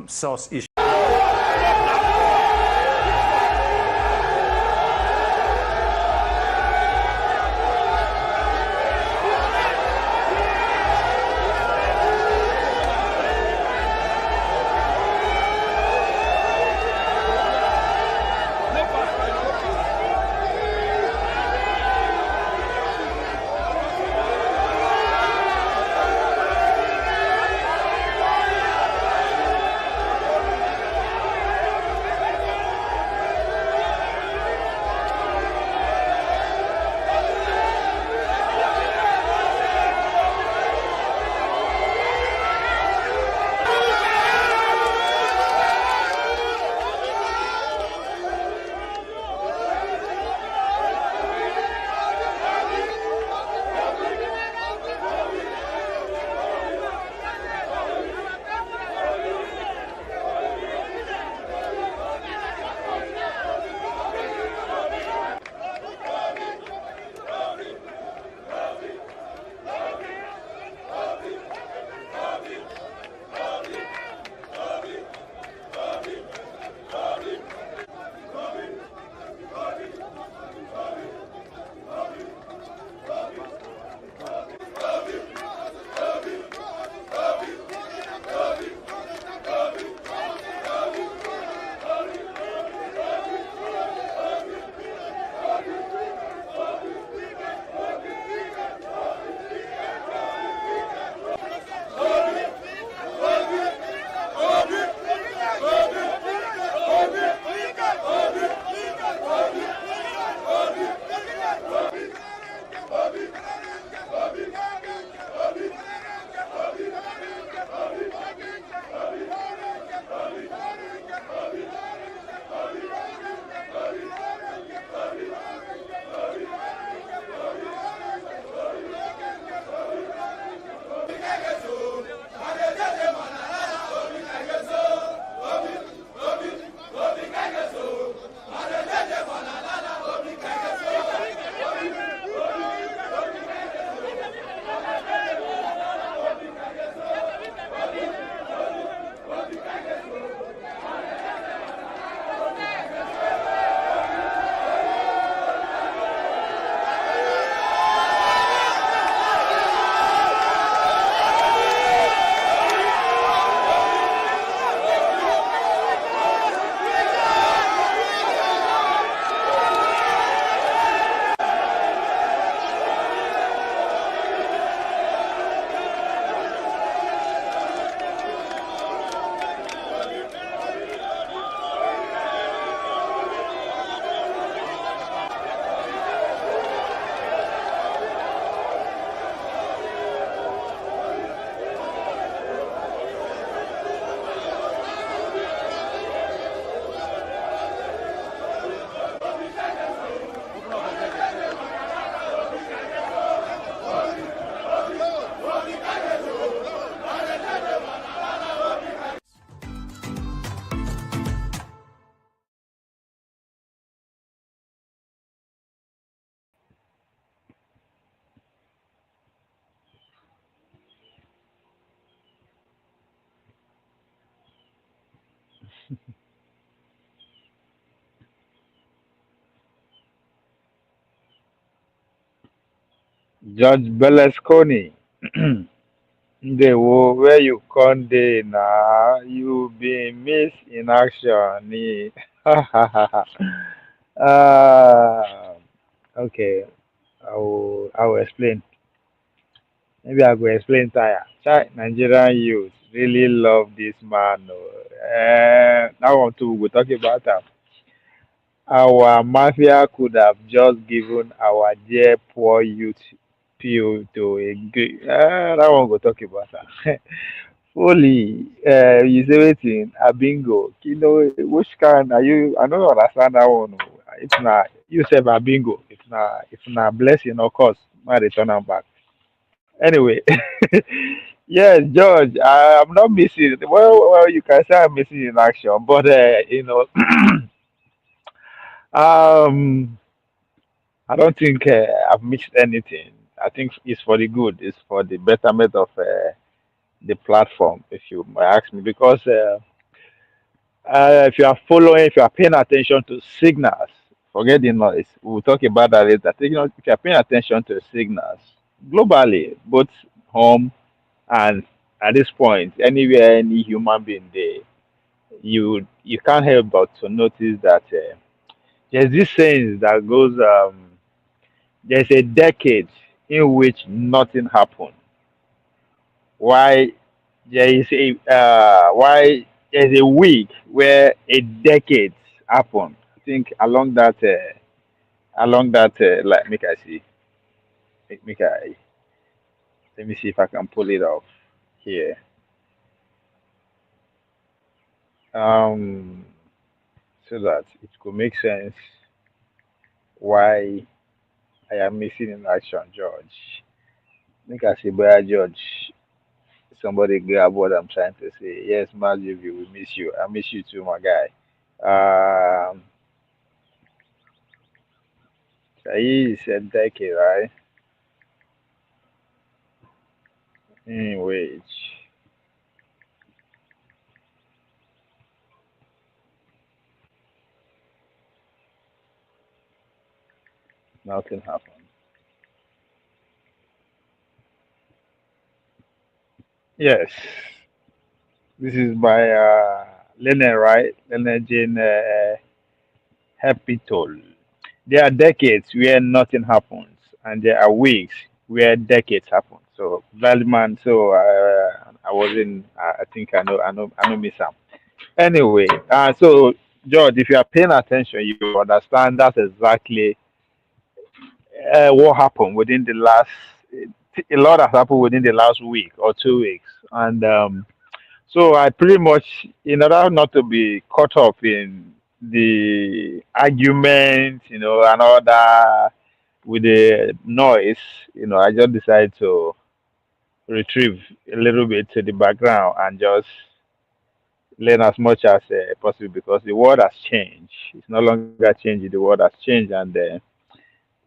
source issue. Judge Berlusconi, the wo where you come dey na you been miss in action. uh, okay, I will explain. Maybe I go explain tire. Nigerian youth really love this man. Oh. That one too we go talk about am. Our mafia could have just given our dear poor youth PO to a great. That one go talk about am. Fully, you say wetin? A bingo. Which kind are you? I don't understand that one. Oh. If na you say a bingo, if na blessing or curse, might return am back. Anyway, yes, George, I'm not missing. Well, you can say I'm missing in action, but um, I don't think I've missed anything. I think it's for the good. It's for the betterment of the platform, if you might ask me, because if you are following, if you are paying attention to signals, forget the noise. We'll talk about that later. If you are paying attention to signals globally, both home and at this point, anywhere any human being there, you can't help but to notice that there's this saying that goes, there's a decade in which nothing happened. Why why there's a week where a decade happened. I think along that like make I see make I let me see if I can pull it off here. Um, so that it could make sense why I am missing in action, George. Make I see where George. Somebody grab what I'm trying to say. Yes, Matthew, we miss you. I miss you too, my guy. Um, he said decade, right? In which nothing happened. Yes, this is by Leonard, right? Leonard Jane Happy. There are decades where nothing happens, and there are weeks where decades happen. So, Valdman, so I was in, I think I know Miss Sam. Anyway, so George, if you are paying attention, you understand that's exactly what happened within the last. A lot has happened within the last week or 2 weeks, and so I pretty much, in order not to be caught up in the argument, and all that with the noise, I just decided to retrieve a little bit to the background and just learn as much as possible because the world has changed. It's no longer changing. The world has changed, and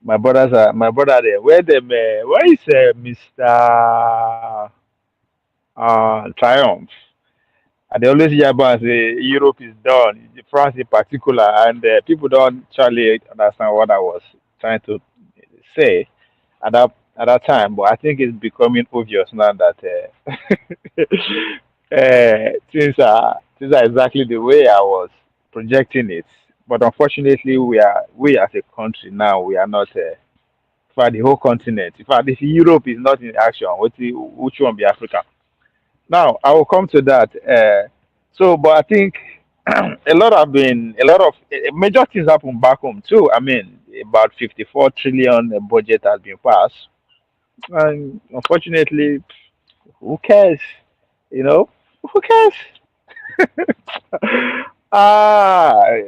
my brother there. Where them? Where is Mister Triumph? And they always hear about say Europe is done, France in particular, and people don't actually understand what I was trying to say at that time. But I think it's becoming obvious now that things are exactly the way I was projecting it. But unfortunately, we as a country now we are not. For the whole continent. In fact, if Europe is not in action, which one be Africa? Now, I will come to that. But I think a lot of major things happen back home too. I mean, about 54 trillion budget has been passed, and unfortunately, who cares? You know, who cares? I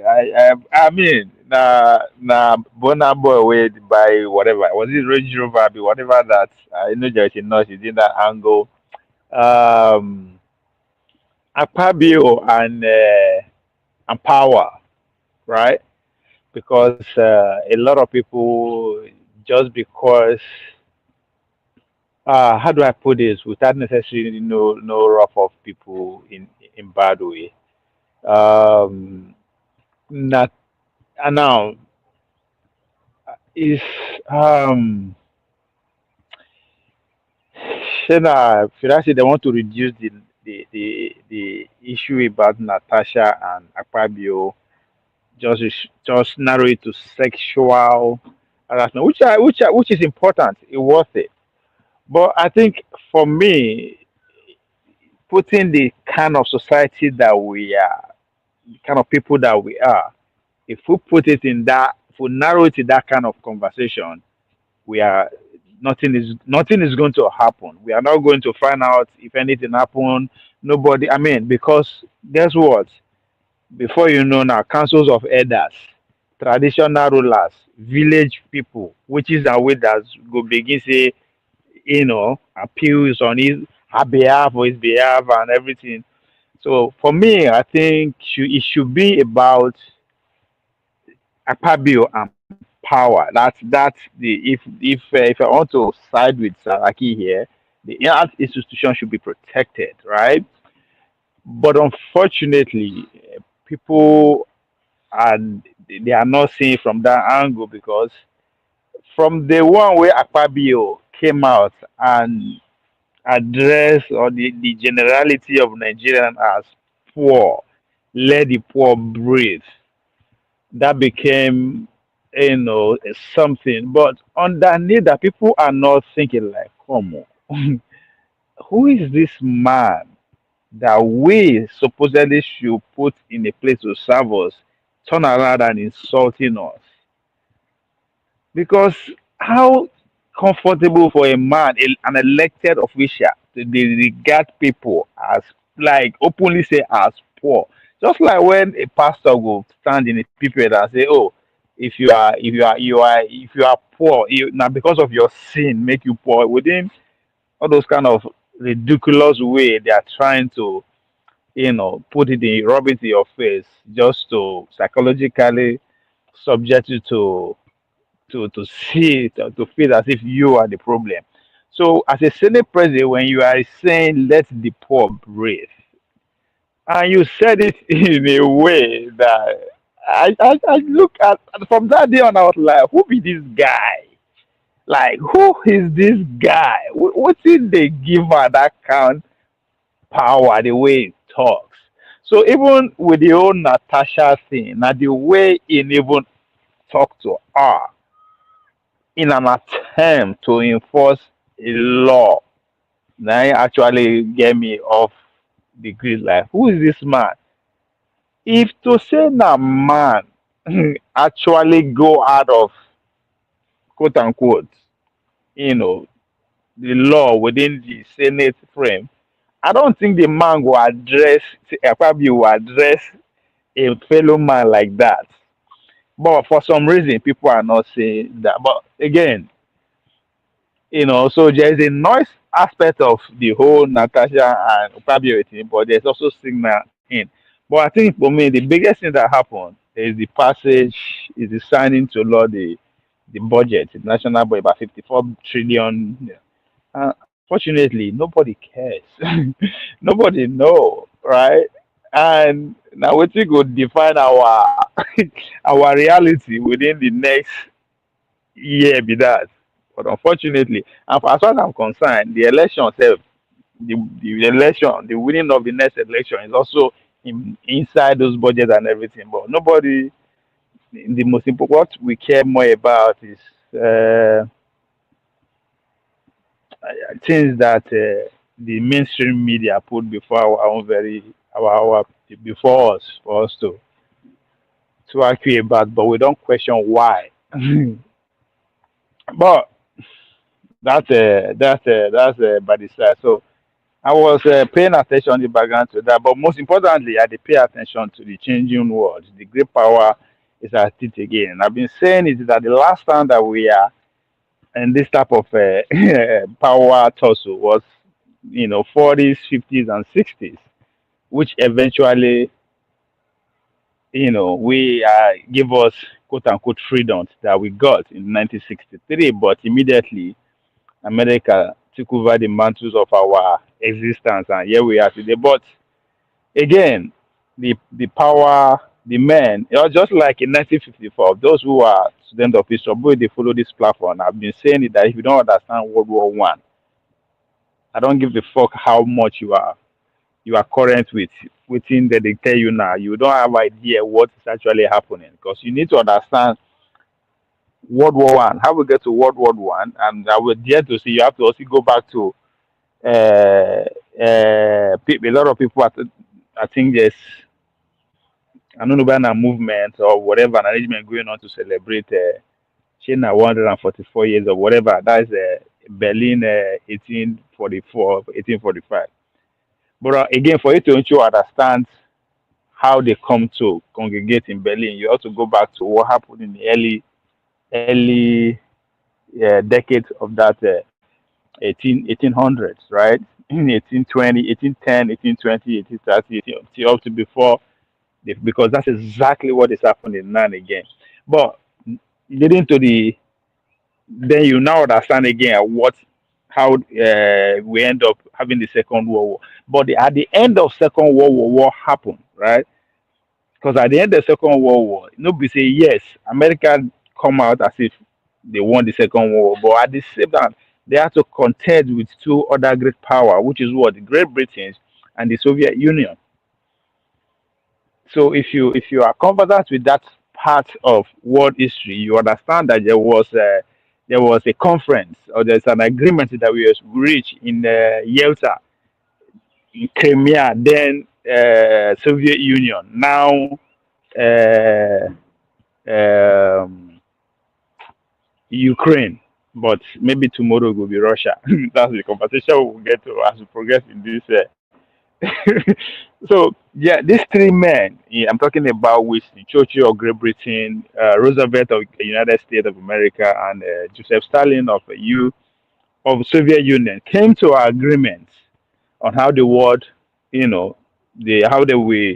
mean, Bona boy way by whatever was it Range Rover, be whatever that I know there is a noise is in that angle. Um, Akpabio and power, right? Because a lot of people just because how do I put this without necessarily no rough of people in bad way. Um, not now is should I say they want to reduce the issue about Natasha and Akpabio, just narrow it to sexual harassment, which is important, it's worth it. But I think for me, putting the kind of society that we are, the kind of people that we are, if we put it in that, if we narrow it to that kind of conversation, we are nothing is going to happen. We are not going to find out if anything happened. Nobody. I mean, because guess what? Before you know now, councils of elders, traditional rulers, village people, witches and wizards go begin say, appeals on his her behalf or his behalf and everything. So for me, I think it should be about Akpabio and power. That's the if I want to side with Saraki here, The art institution should be protected, right? But unfortunately, people are they are not seeing from that angle because from the one where Akpabio came out and addressed or the generality of Nigerian as poor, let the poor breathe. That became something. But underneath that, people are not thinking like, come on, who is this man that we supposedly should put in a place to serve us, turn around and insulting us? Because how comfortable for a man, an elected official, to regard people as like openly say as poor. Just like when a pastor will stand in a pulpit and say, "Oh, if you are poor, now because of your sin make you poor." Within all those kind of ridiculous way, they are trying to put it in rub it in your face just to psychologically subject you to see it, to feel as if you are the problem. So, as a Senate president, when you are saying let the poor breathe, and you said it in a way that I look at from that day on, I was like, who be this guy? Like, who is this guy? What did they give her that kind power the way he talks? So even with the whole Natasha thing, now the way he even talk to her in an attempt to enforce a law, now he actually get me off the grid. Like, who is this man? If to say that man actually go out of quote unquote, you know, the law within the Senate frame, I don't think the man will address, probably will address a fellow man like that. But for some reason, people are not saying that. But again, so there's a noise aspect of the whole Natasha and Fabio thing, but there's also signal in. But I think for me, the biggest thing that happened is the passage, is the signing to law the budget, the national budget, about 54 trillion. Yeah. Unfortunately, nobody cares. Nobody know, right? And now we go define our our reality within the next year be that. But unfortunately, and as far as I'm concerned, the election itself, the election, the winning of the next election is also inside those budgets and everything. But nobody, the most important, what we care more about is things that the mainstream media put before our own our before us for us to argue about, but we don't question why. But that's by the side. So I was paying attention in the background to that, but most importantly, I did pay attention to the changing world. The great power is at it again. And I've been saying it that the last time that we are in this type of power tussle was, 40s, 50s, and 60s, which eventually, we give us quote unquote freedoms that we got in 1963, but immediately America took over the mantles of our existence, and here we are today. But again, the power, the men, just like in 1954, those who are students of history, but they follow this platform. I've been saying it that if you don't understand World War I, I don't give a fuck how much you are current with within that they tell you now. You don't have idea what is actually happening because you need to understand World War I, how we get to World War I, and I would dare to see you have to also go back to a lot of people. I think there's I don't know about a movement or whatever, an arrangement going on to celebrate China 144 years or whatever. That's Berlin 1844, 1845. But again, for you to ensure understand how they come to congregate in Berlin, you have to go back to what happened in the early decades of that 1800s, right? In 1820, 1810, 1820, 1830, till up to before, because that's exactly what is happening now and again. But leading to then you now understand again what how we end up having the Second World War. But at the end of Second World War, what happened, right? Because at the end of the Second World War, nobody say yes, America come out as if they won the Second World War, but at the same time, they had to contend with two other great power, which is what the Great Britain and the Soviet Union. So if you are conversant with that part of world history, you understand that there was a conference or there's an agreement that we reached in Yalta, in Crimea, then Soviet Union, now uh, um, Ukraine. But maybe tomorrow will be Russia. That's the conversation we'll get to as we progress in this. So yeah, these three men, yeah, I'm talking about Winston Churchill of Great Britain, Roosevelt of the United States of America, and Joseph Stalin of U of Soviet Union, came to an agreement on how the world, how they will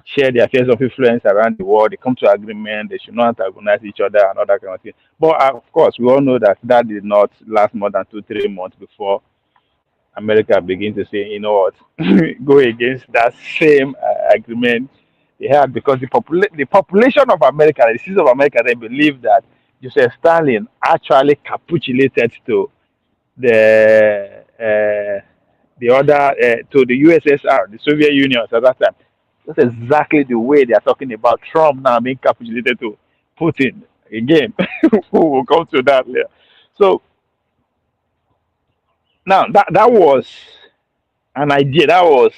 share their affairs of influence around the world. They come to agreement. They should not antagonize each other and all that kind of thing. But of course, we all know that that did not last more than 2 3 months before America begin to say, you know what, go against that same agreement they had, because the population of America, the citizens of America, they believe that Joseph Stalin actually capitulated to the to the USSR, the Soviet Union at that time. That's exactly the way they are talking about Trump now being capitulated to Putin again. We will come to that later. So now that was an idea. That was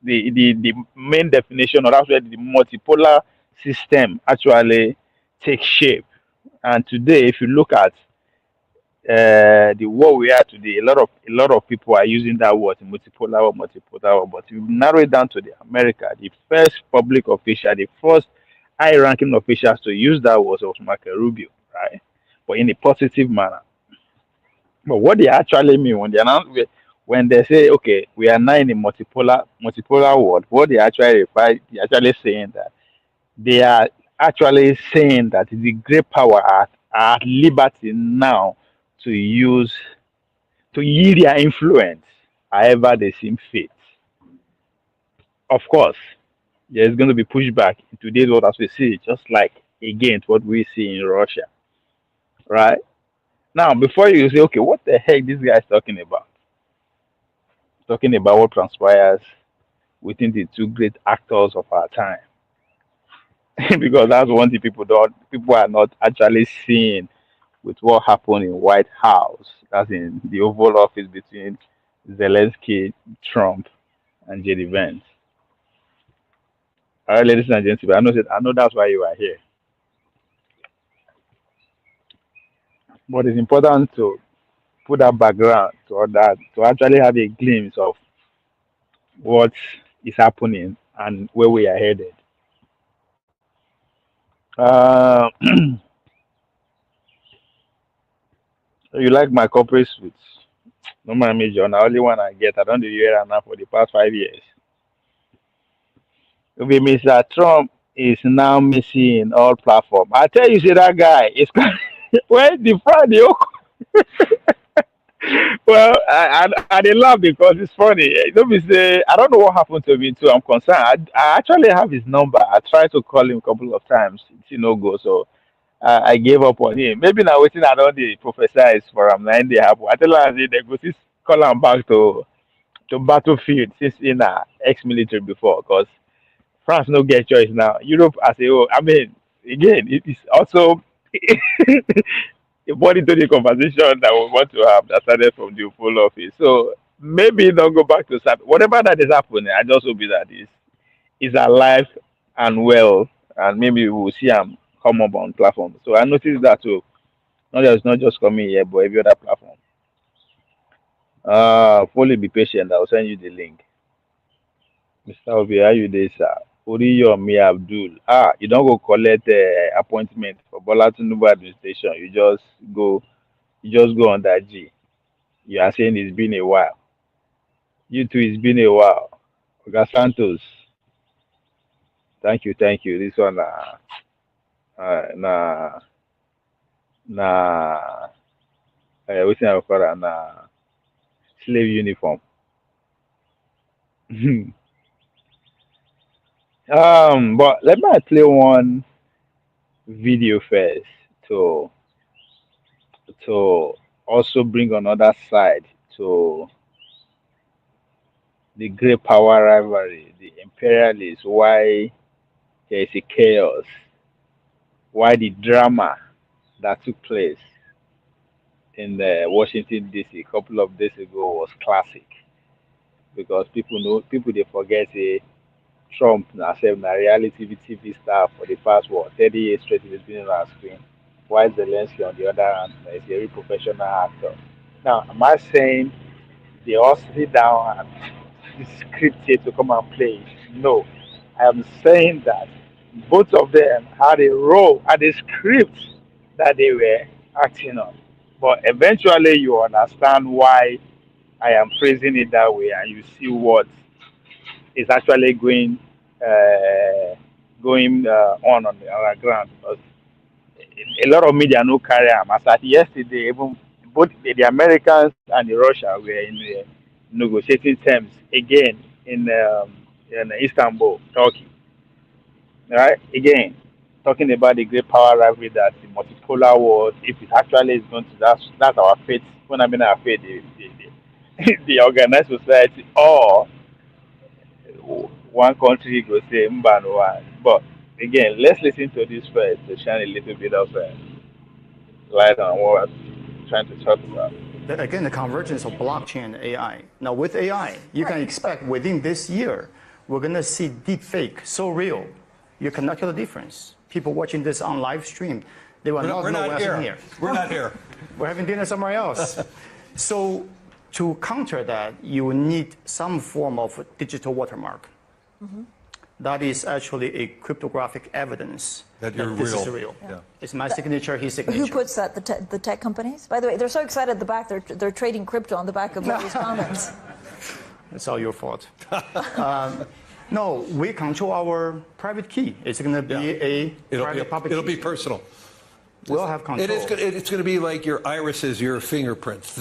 the main definition, or that's where the multipolar system actually takes shape. And today, if you look at the world we are today, a lot of people are using that word multipolar or multipolar. But you narrow it down to the America, the first public official, the first high-ranking officials to use that word was Marco Rubio, right? But in a positive manner. But what they actually mean when they announce, when they say, okay, we are now in a multipolar world, what they actually refer, they actually saying that they are actually saying that the great power are at liberty now to use to yield their influence however they seem fit. Of course, there's going to be pushback in today's world as we see, just like against what we see in Russia, right? Now, before you say, okay, what the heck this guy is talking about? Talking about what transpires within the two great actors of our time. Because that's one thing people are not actually seeing with what happened in White House. That's in the Oval Office between Zelensky, Trump, and JD Vance. All right, ladies and gentlemen, I know that's why you are here. But it's important to put that background to that to actually have a glimpse of what is happening and where we are headed. Uh, you like my corporate suits? No mind me, John. The only one I get. I don't do wear now for the past 5 years. Okay, Mr. Trump is now missing all platform. I tell you, see that guy is well the Friday. Well, I they laugh because it's funny. Don't be say I don't know what happened to me too. I'm concerned. I actually have his number. I tried to call him a couple of times. It's no go. So I gave up on him. Maybe now waiting I don't the prophesize for him. 9 day happen. I tell her say they go see call him back to battlefield since in ex-military before because France no get choice now. Europe as a whole. I mean, again, it is also a body to the conversation that we want to have that started from the full office. So maybe don't go back to start. Whatever that is happening, I just hope that is alive and well, and maybe we will see him come up on platform. So I noticed that too. Not just coming here, but every other platform. Fully be patient. I'll send you the link. Mr. Obi, how you dey, sir? Oriyomi Abdul. You don't go collect appointment for Bola Tinubu administration. Go, you just go on that G. You are saying it's been a while. You too, it's been a while. Oga Santos, thank you, thank you. This one, na, na, wetin I call am na. slave uniform. But let me play one video first to to also bring another side to the great power rivalry, the imperialists, why there is a chaos, why the drama that took place in Washington D.C. a couple of days ago was classic because people they forget Trump na sef na reality TV star for the past 30 years straight he's been on our screen. While Zelensky on the other hand is a very professional actor. Now, am I saying they all sit down and the script here to come and play it? No. I am saying that both of them had a role, had a script that they were acting on. But eventually you understand why I am phrasing it that way and you see what is actually on the ground because a lot of media no carry am. As at yesterday, even both the Americans and the Russia were in the negotiating terms again in Istanbul, Turkey. Right? Again, talking about the great power rivalry that the multipolar world, if it actually is going to that's our fate. When I mean our fate, the organized society or one country go say Mbano one. But again, let's listen to this first to shine a little bit of light on what we're trying to talk about. Again, the convergence of blockchain and AI. Now, with AI, you can expect within this year, we're going to see deepfake so real, you cannot tell the difference. People watching this on live stream, they will not know what's in here. We're not here. We're having dinner somewhere else. So, to counter that, you need some form of digital watermark. Mm-hmm. That is actually a cryptographic evidence that this is real. Yeah. It's my signature, his signature. Who puts that? The tech companies? By the way, they're so excited at the back. They're trading crypto on the back of these comments. It's all your fault. No, we control our private key. It's going to be It'll be personal. We'll have control. It's going to be like your irises, your fingerprints.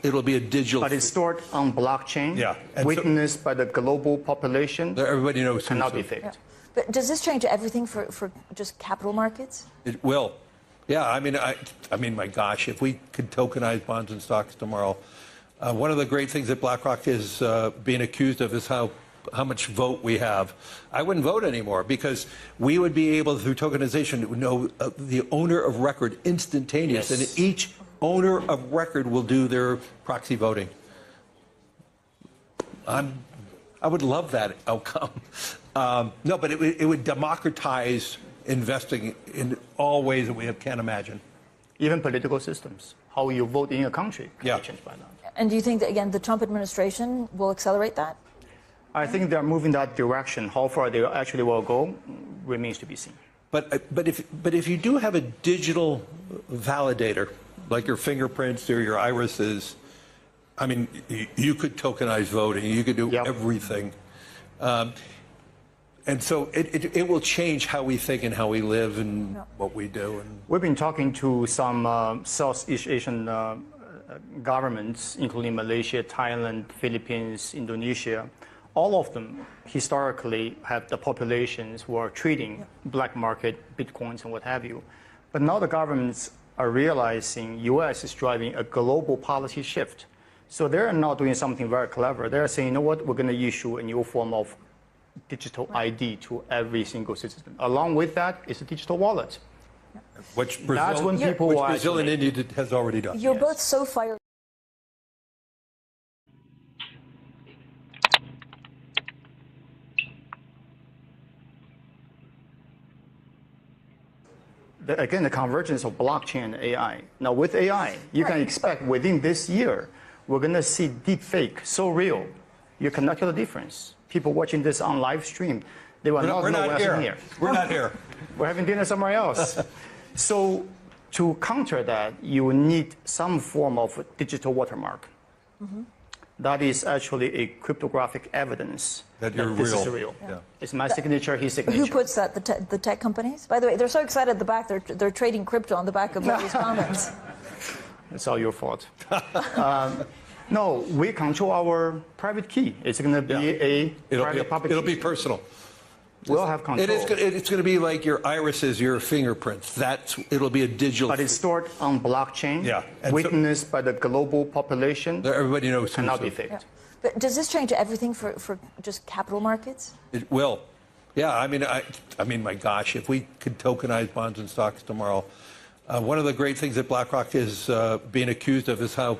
It'll be a digital. But it's stored on blockchain. Yeah. Witnessed by the global population. Everybody knows. Cannot be faked. Yeah. But does this change everything for just capital markets? It will. Yeah. I mean, my gosh, if we could tokenize bonds and stocks tomorrow, one of the great things that BlackRock is being accused of is how much vote we have. I wouldn't vote anymore because we would be able, through tokenization, to know the owner of record instantaneous, and each owner of record will do their proxy voting. I would love that outcome. No, but it would democratize investing in all ways that we can't imagine. Even political systems, how you vote in a country, can be changed by now. And do you think that, again, the Trump administration will accelerate that? I think they're moving that direction. How far they actually will go remains to be seen. But if you do have a digital validator, like your fingerprints or your irises, I mean, you could tokenize voting. You could do everything. And so it will change how we think and how we live and what we do. And we've been talking to some Southeast Asian governments, including Malaysia, Thailand, Philippines, Indonesia. All of them historically have the populations who are treating black market, bitcoins, and what have you. But now the governments are realizing U.S. is driving a global policy shift. So they're not doing something very clever. They're saying, you know what, we're going to issue a new form of digital ID to every single citizen. Along with that is a digital wallet. Which Brazil and India has already done. You're both so fired. Again, the convergence of blockchain and AI. Now, with AI, you can expect within this year, we're going to see deepfake so real, you cannot tell the difference. People watching this on live stream, they will not know what's in here. We're not here. We're having dinner somewhere else. So, to counter that, you need some form of digital watermark. Mm-hmm. That is actually a cryptographic evidence that this is real. Yeah. It's my signature, his signature. Who puts that? The tech companies? By the way, they're so excited at the back. They're trading crypto on the back of these comments. It's all your fault. No, we control our private key. It's going to be a private public It'll key. be personal. We'll have control. It's going to be like your irises, your fingerprints. It'll be a digital. But it's stored on blockchain, Yeah. And witnessed by the global population, everybody knows. cannot be faked. Yeah. But does this change everything for just capital markets? It will. Yeah, I mean, my gosh, if we could tokenize bonds and stocks tomorrow, one of the great things that BlackRock is being accused of is how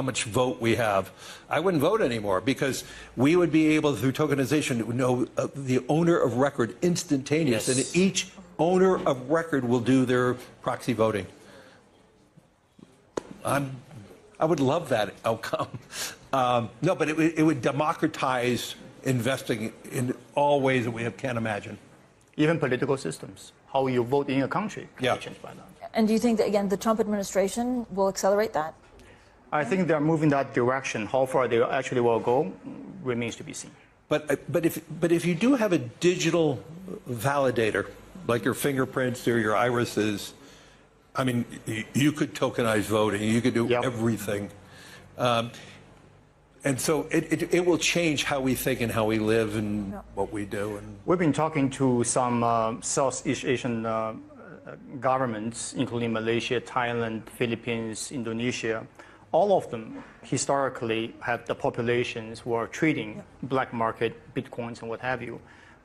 much vote we have. I wouldn't vote anymore because we would be able, through tokenization, to know the owner of record instantaneous, Yes. and each owner of record will do their proxy voting. I would love that outcome. No, but it would democratize investing in all ways that we can't imagine. Even political systems, how you vote in a country, can be changed by that. And do you think that, again, the Trump administration will accelerate that? I think they're moving that direction. How far they actually will go remains to be seen. But if you do have a digital validator, like your fingerprints or your irises, I mean, you could tokenize voting. You could do everything. And so it will change how we think and how we live and what we do. And we've been talking to some Southeast Asian governments, including Malaysia, Thailand, Philippines, Indonesia. All of them historically have the populations who are trading black market, bitcoins, and what have you.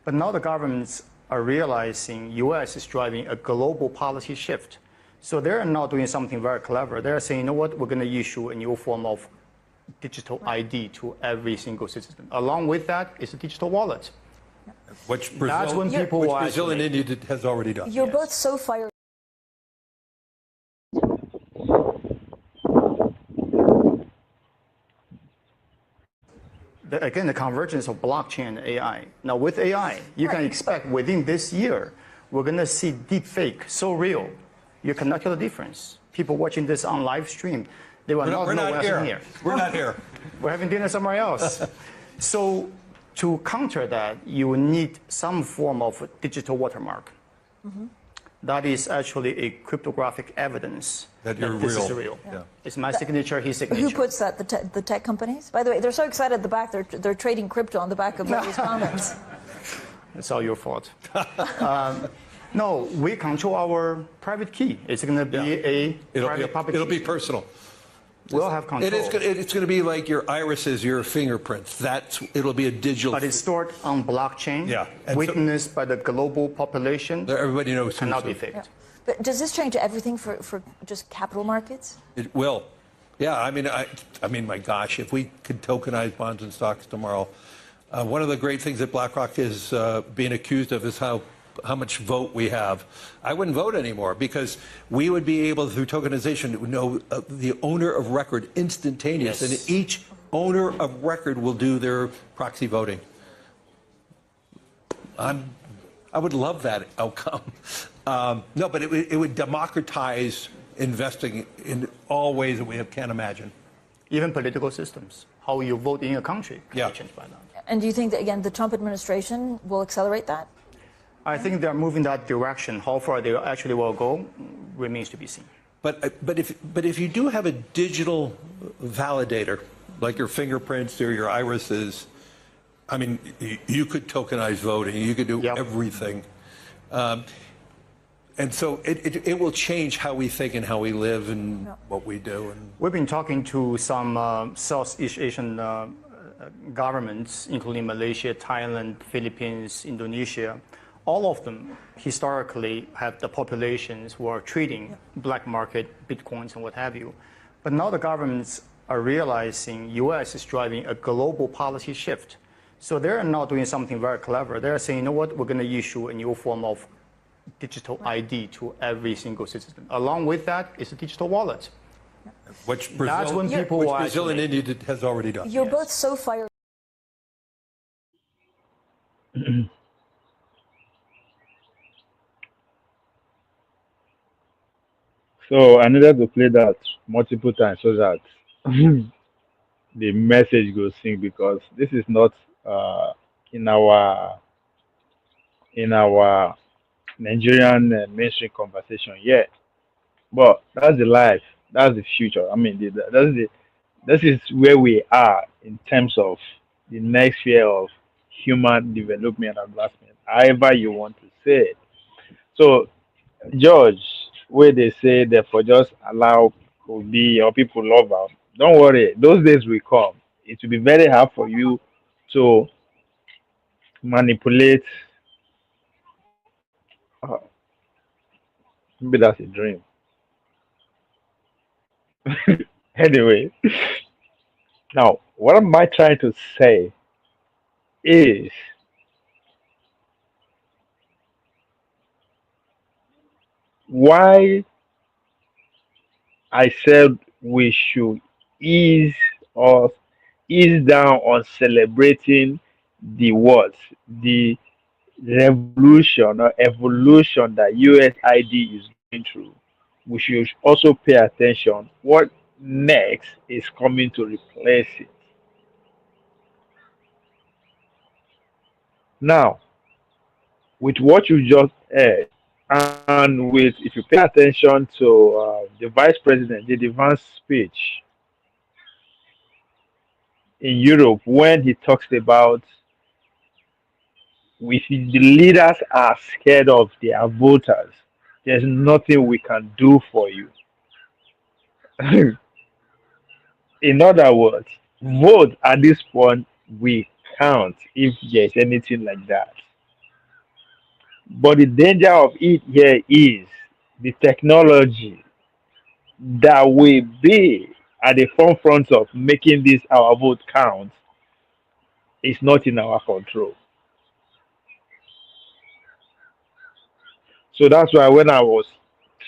But now the governments are realizing U.S. is driving a global policy shift. So they're now doing something very clever. They're saying, you know what, we're going to issue a new form of digital ID to every single citizen. Along with that is a digital wallet. Which Brazil and India has already done. You're both so fired. Again, the convergence of blockchain and AI. Now, with AI, you can expect within this year, we're going to see deep fake so real, you cannot tell the difference. People watching this on live stream, they will not know what's in here. We're not here. We're having dinner somewhere else. So to counter that, you need some form of digital watermark. That is actually a cryptographic evidence that you're this real. is real. Yeah. It's my signature, his signature. Who puts that? The tech companies? By the way, they're so excited at the back. They're trading crypto on the back of various comments. It's all your fault. No, we control our private key. It's going to be a private public It'll key. be personal. We'll have control. It's going to be like your irises, your fingerprints. It'll be a digital. But it's stored on blockchain, And witnessed by the global population, everybody knows. cannot be faked. Yeah. But does this change everything for just capital markets? It will. Yeah, I mean, my gosh, if we could tokenize bonds and stocks tomorrow, one of the great things that BlackRock is being accused of is how much vote we have. I wouldn't vote anymore because we would be able, through tokenization, to know the owner of record instantaneous, and each owner of record will do their proxy voting. I would love that outcome. No, but it would democratize investing in all ways that we can't imagine. Even political systems, how you vote in a country, can be changed by that. And do you think that, again, the Trump administration will accelerate that? I think they're moving that direction. How far they actually will go remains to be seen. But if you do have a digital validator, like your fingerprints or your irises, I mean, you could tokenize voting. You could do everything. And so it will change how we think and how we live and what we do. And we've been talking to some Southeast Asian governments, including Malaysia, Thailand, Philippines, Indonesia. All of them historically have the populations who are trading black market, bitcoins, and what have you. But now the governments are realizing U.S. is driving a global policy shift. So they're now doing something very clever. They're saying, you know what, we're going to issue a new form of digital ID to every single citizen. Along with that is a digital wallet. Which Brazil and India has already done. You're both so fired. So I needed to play that multiple times so that the message goes sync, because this is not in our Nigerian mainstream conversation yet. But that's the life. That's the future. I mean, This is where we are in terms of the next sphere of human development and advancement, however you want to say it. So, George, where they say therefore just allow Kobe or people love am, don't worry, those days will come. It will be very hard for you to manipulate. Maybe that's a dream. Anyway, now what am I trying to say is why I said we should ease or ease down on celebrating the what the revolution or evolution that USID is going through. We should also pay attention what next is coming to replace it. Now, with what you just heard, and with if you pay attention to the Vice President, the Vance speech in Europe when he talks about if the leaders are scared of their voters, there's nothing we can do for you. In other words, vote at this point we count if there's anything like that. But the danger of it here is the technology that will be at the forefront of making this our vote count is not in our control. So that's why when I was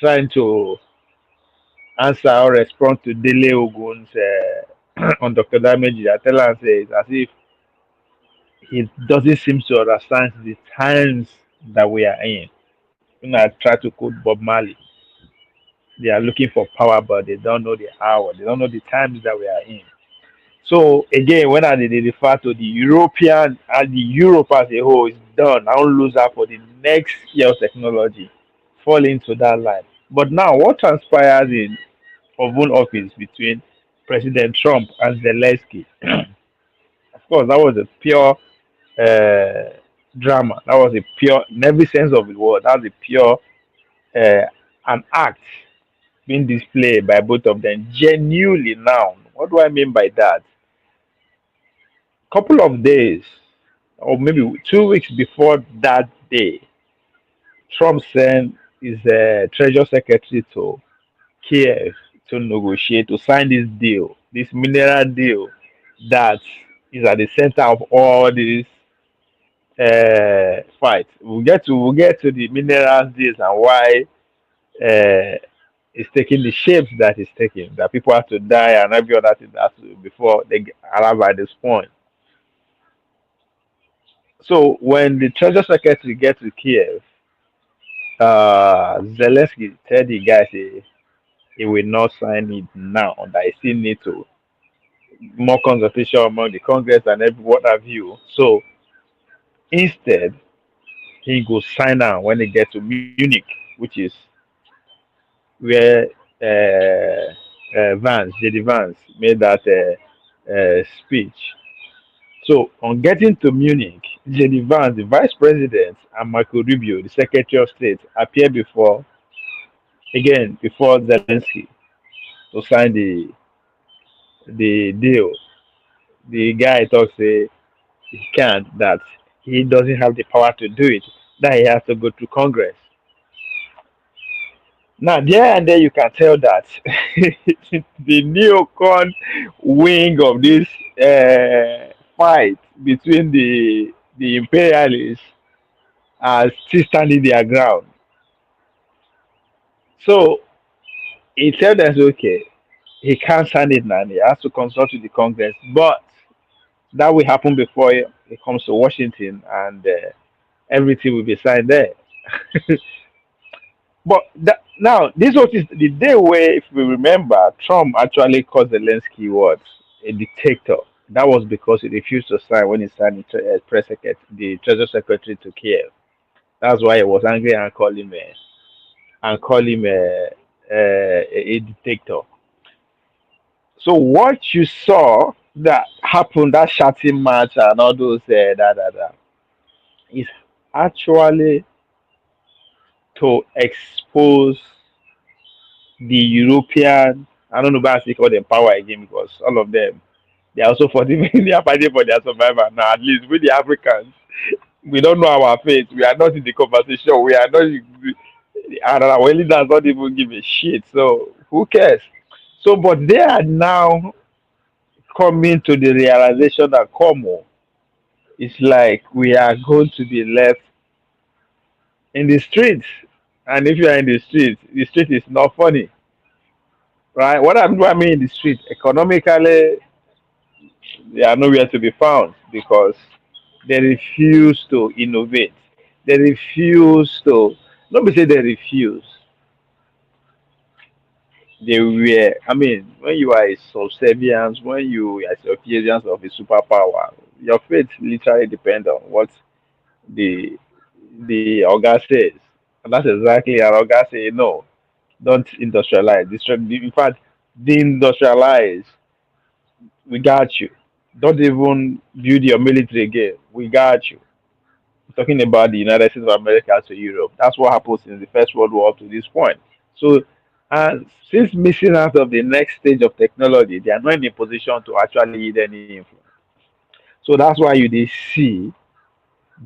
trying to answer or respond to Dele Ogun's on Dr. Damage, I tell her say it's as if he doesn't seem to understand the times that we are in. When I try to quote Bob Marley, they are looking for power, but they don't know the hour. They don't know the times that we are in. So again, when I did refer to the European and the Europe as a whole is done, I don't lose that for the next year of technology, fall into that line. But now, what transpires in Oval Office between President Trump and Zelensky? Of course, that was a pure drama. That was a pure, in every sense of the word, that was a pure uh, an act being displayed by both of them genuinely. Now, what do I mean by that? Couple of days or maybe 2 weeks before that day, Trump sent his treasury secretary to Kiev to negotiate to sign this deal, this mineral deal that is at the center of all this fight. We'll get to the minerals deals and why uh, it's taking the shapes that it's taking. That people have to die and every other thing has to before arrive at this point. So when the treasury secretary gets to Kiev, Zelensky tell the guys he will not sign it now. That he still need to more consultation among the Congress and every what have you. So instead, he go sign out when he get to Munich, which is where JD Vance, made that speech. So on getting to Munich, JD Vance, the vice president, and Marco Rubio, the secretary of state, appeared before Zelensky to sign the deal. The guy talks he can't, that he doesn't have the power to do it, that he has to go to Congress. Now, there and there, you can tell that the neocon wing of this fight between the imperialists are still standing their ground. So he tells them, okay, he can't sign it now. He has to consult with the Congress, but that will happen before he comes to Washington, and everything will be signed there. But now, this was the day where, if we remember, Trump actually called Zelensky what? A dictator. That was because he refused to sign when he signed the Treasury Secretary to Kiev. That's why he was angry and called him a dictator. So what you saw that happened, that shouting match and all those is actually to expose the European. I don't know why I say call them power again because all of them they are also fighting. They are fighting for their survival now. At least with the Africans, we don't know our fate. We are not in the conversation. We are not. And our leaders don't even give a shit. So who cares? So, but they are now coming to the realization that come on, it's like we are going to be left in the streets. And if you are in the street is not funny, right? Do I mean in the street? Economically, they are nowhere to be found because they refuse to innovate. They refuse to, not be say they refuse. They were, I mean, when you are a subservience, when you are a subservience of a superpower, your fate literally depends on what the the Oga says. And that's exactly how Oga say no, don't industrialize. In fact, deindustrialize. We got you. Don't even build your military again. We got you. Talking about the United States of America to Europe. That's what happened since the First World War up to this point. So, and since missing out of the next stage of technology, they are not in a position to actually yield any influence. So that's why you they see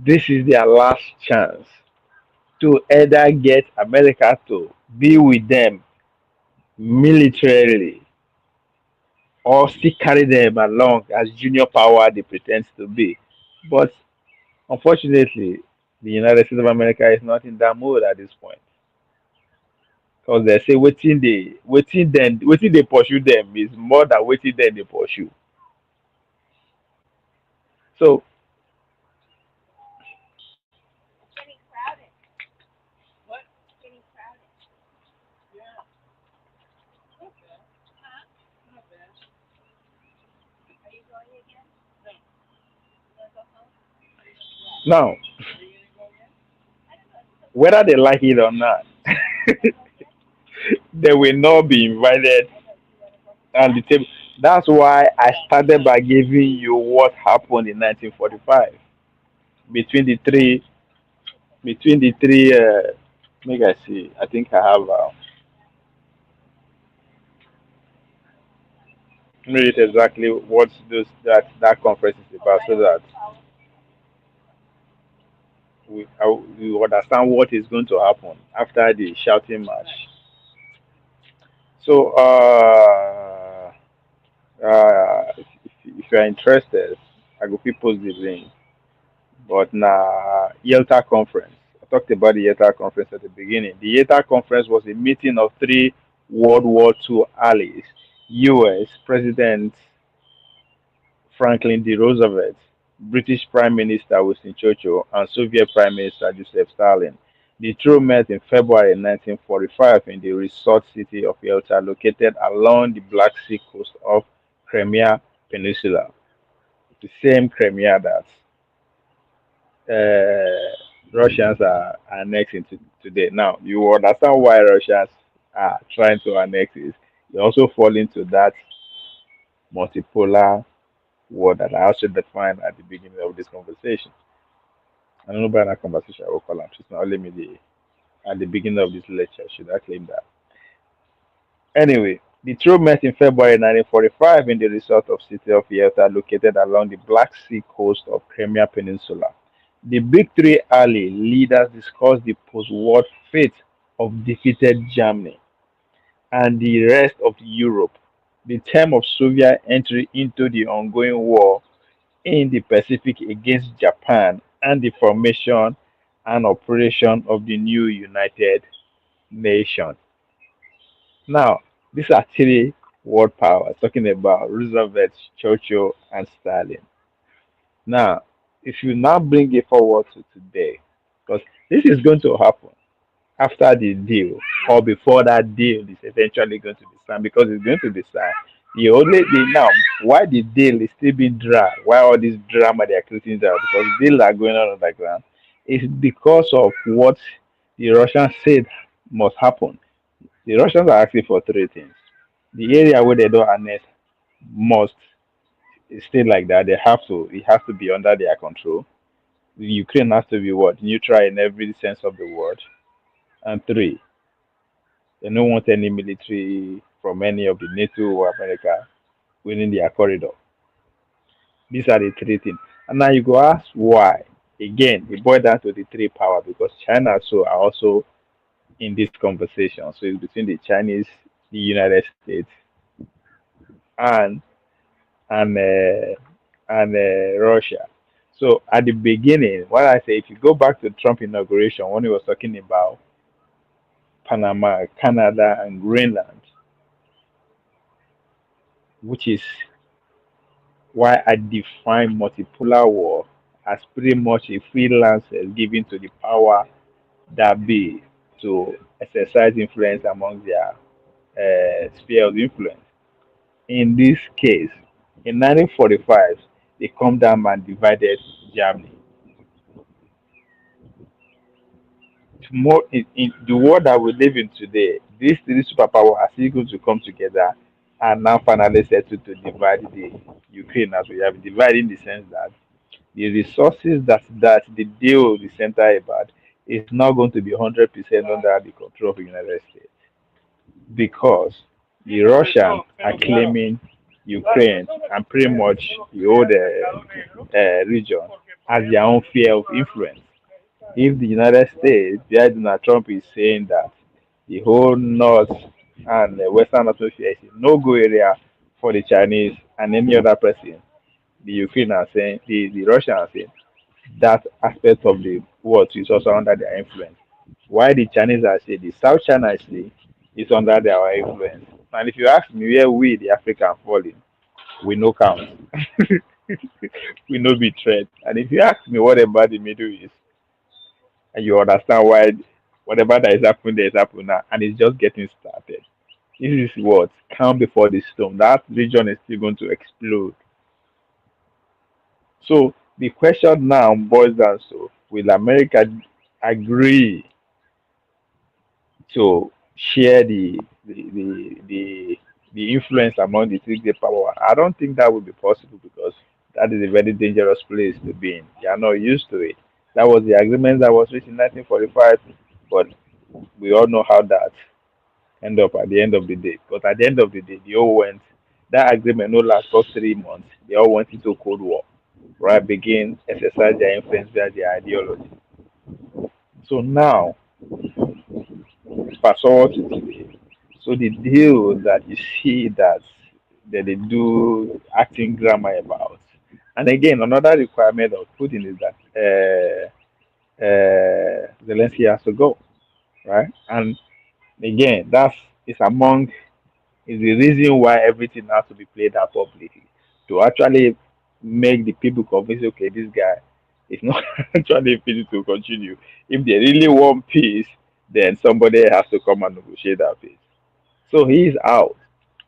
this is their last chance to either get America to be with them militarily or still carry them along as junior power they pretend to be. But unfortunately, the United States of America is not in that mood at this point. Because they say waiting they pursue them is more than waiting them they pursue. So now, whether they like it or not, they will not be invited on the table. That's why I started by giving you what happened in 1945 between the three between the three. Make I see. I think I have. Read exactly what that conference is about, so that we understand what is going to happen after the shouting match. So, if you are interested, I go fit post the link. But Yalta conference. I talked about the Yalta conference at the beginning. The Yalta conference was a meeting of three World War II allies: U.S. President Franklin D. Roosevelt, British Prime Minister Winston Churchill, and Soviet Prime Minister Joseph Stalin. The trio met in February 1945 in the resort city of Yalta, located along the Black Sea coast of Crimea Peninsula, the same Crimea that Russians are annexing today. Now, you understand why Russians are trying to annex it. You also fall into that multipolar word that I also defined at the beginning of this conversation. I don't know about that conversation I will call them. She's not only me at the beginning of this lecture. Should I claim that? Anyway, the trio met in February 1945 in the resort of city of Yalta, located along the Black Sea coast of Crimea Peninsula. The Big Three ally leaders discussed the post-war fate of defeated Germany and the rest of Europe, the term of Soviet entry into the ongoing war in the Pacific against Japan, and the formation and operation of the new United Nations. Now, these are three world powers talking about Roosevelt, Churchill, and Stalin. Now, if you now bring it forward to today, because this is going to happen after the deal or before that deal is eventually going to be signed, because it's going to be signed. The only thing now, why the deal is still being dragged, why all this drama they are creating there, because deals are going on the ground, is because of what the Russians said must happen. The Russians are asking for three things: the area where they don't annex, must stay like that. They have to. It has to be under their control. The Ukraine has to be what neutral in every sense of the word. And three, they don't want any military from any of the NATO or America within their corridor. These are the three things. And now you go ask why. Again, it boils down to the three power because China so are also in this conversation. So it's between the Chinese, the United States, and and uh, Russia. So at the beginning, what I say, if you go back to Trump inauguration when he was talking about Panama, Canada, and Greenland, which is why I define multipolar war as pretty much a freelance given to the power that be to exercise influence among their sphere of influence. In this case, in 1945, they come down and divided Germany. More in the world that we live in today, these three superpowers are still going to come together and now finally settle to divide the Ukraine as we have divided in the sense that the resources that the deal is centered about is not going to be 100% under the control of the United States because the Russians are claiming Ukraine and pretty much the whole region as their own sphere of influence. If the United States, via Donald Trump, is saying that the whole North and Western Atmosphere is a no-go area for the Chinese and any other person, the Ukraine are saying, the Russians are saying that aspect of the world is also under their influence. Why the Chinese are saying the South China Sea is under their influence. And if you ask me where we, the African, fall in, we no count. We no be threat. And if you ask me what about the Middle East, and you understand why whatever that is happening there is happening now, and it's just getting started. This is what calm before the storm. That region is still going to explode. So the question now boils down to: will America agree to share the influence among the three great power? I don't think that would be possible because that is a very dangerous place to be in. They are not used to it. That was the agreement that was reached in 1945, but we all know how that end up at the end of the day. But at the end of the day, they all went. That agreement no last for 3 months. They all went into Cold War, right? Begin exercise their influence via their ideology. So now, fast forward to today. So the deal that you see that they do acting grammar about, and again, another requirement of Putin is that Zelensky has to go, right? And again, that's it's among is the reason why everything has to be played out publicly to actually make the people convinced. Okay, this guy is not actually fit to continue. If they really want peace, then somebody has to come and negotiate that peace. So he is out.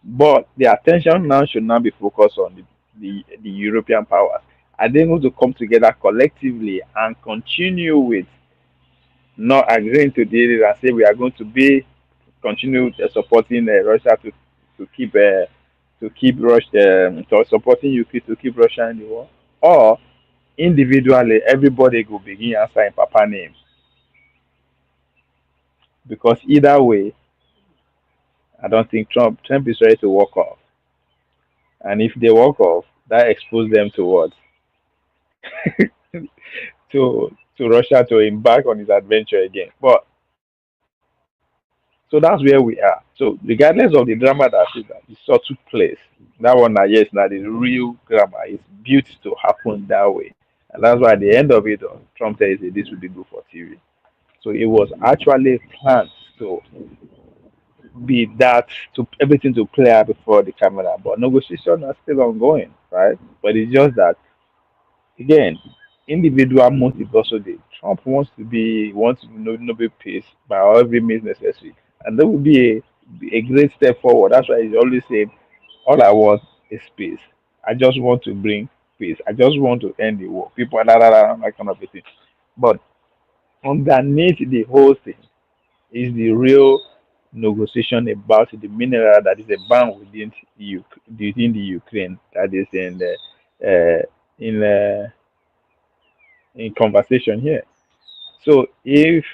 But the attention now should now be focused on the European powers. Are they going to come together collectively and continue with not agreeing to deal and say we are going to be continue supporting Russia to keep Russia to supporting Ukraine to keep Russia in the war, or individually everybody will begin answering Papa names because either way, I don't think Trump is ready to walk off, and if they walk off, that exposes them to what to Russia to embark on his adventure again. But so that's where we are. So regardless of the drama that it saw took place, that one now yes, now the real drama is built to happen that way. And that's why at the end of it all, Trump says this will be good for TV. So it was actually planned to be that to everything to play out before the camera. But negotiations are still ongoing, right? But it's just that again, individual motive also the Trump wants to know be peace by every means necessary. And that would be a great step forward. That's why he's always saying, all I want is peace. I just want to bring peace. I just want to end the war. People are that kind of a thing. But underneath the whole thing is the real negotiation about the mineral that is abound within the Ukraine, that is uh, in uh, in conversation here. So if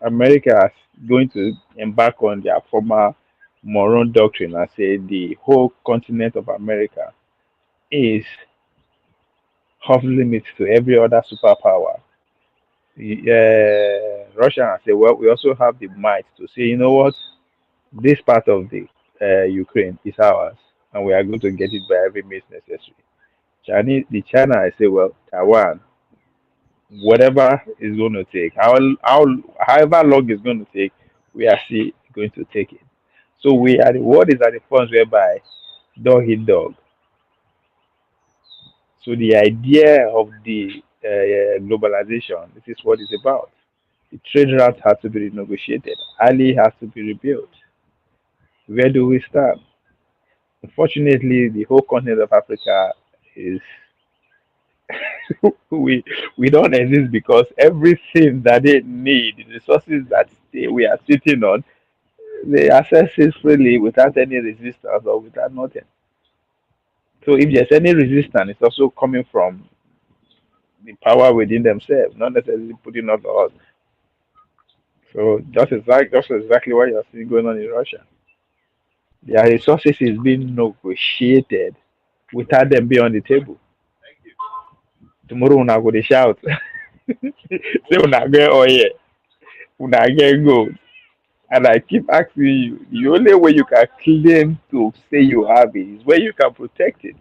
America is going to embark on their former moron doctrine and say the whole continent of America is off limits to every other superpower, Russia has said, well, we also have the might to say, you know what, this part of the Ukraine is ours, and we are going to get it by every means necessary. The China, I say, well, Taiwan, whatever is going to take, however long it's going to take, we are still going to take it. So we are the world is at the point whereby dog eat dog. So the idea of the globalization, this is what it's about. The trade route has to be renegotiated. Ali has to be rebuilt. Where do we start? Unfortunately, the whole continent of Africa is we don't exist because everything that they need, the resources that we are sitting on, they access it freely without any resistance or without nothing. So if there's any resistance, it's also coming from the power within themselves, not necessarily putting on us. So just exactly what you're seeing going on in Russia. Their resources is being negotiated without them being on the table. Tomorrow una go dey shout. Say una get oil, una get gold. And I keep asking you, the only way you can claim to say you have it is where you can protect it.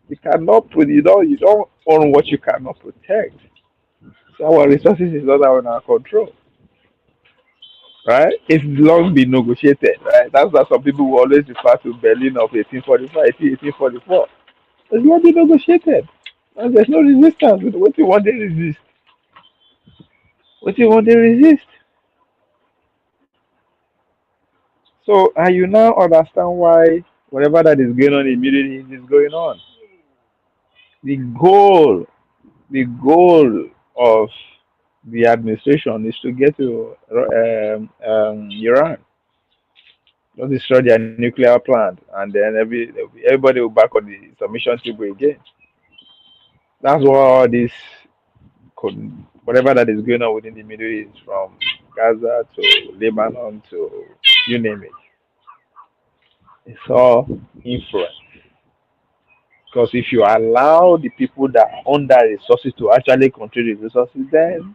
You don't own what you cannot protect. So our resources is not under our control. Right? It's long been negotiated, right? That's why some people will always refer to Berlin of 1845, 1844. It's long been negotiated. And there's no resistance. What you want to resist? What you want to resist? So, and you now understand why whatever that is going on in Middle East is going on. The goal, the goal of the administration is to get to Iran, not destroy their nuclear plant, and then everybody will back on the submission table again. That's what all this, whatever that is going on within the Middle East, from Gaza to Lebanon to you name it, it's all influence. Because if you allow the people that own that resources to actually control the resources, then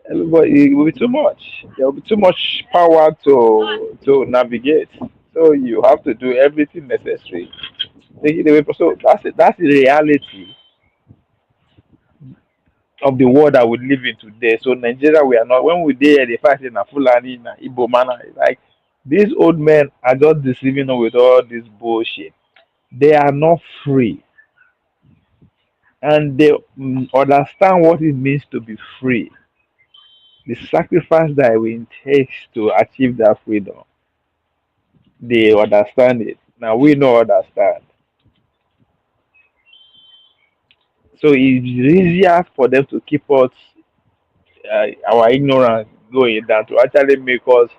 everybody it will be too much. There will be too much power to navigate. So you have to do everything necessary. So that's the reality of the world that we live in today. So Nigeria, we are not. When we there, they fight in a Fulani, in a Igbo manner. Like these old men are just deceiving us with all this bullshit. They are not free, and they understand what it means to be free. The sacrifice that it takes to achieve that freedom. They understand it. Now we don't understand. So it's easier for them to keep us our ignorance going than to actually make us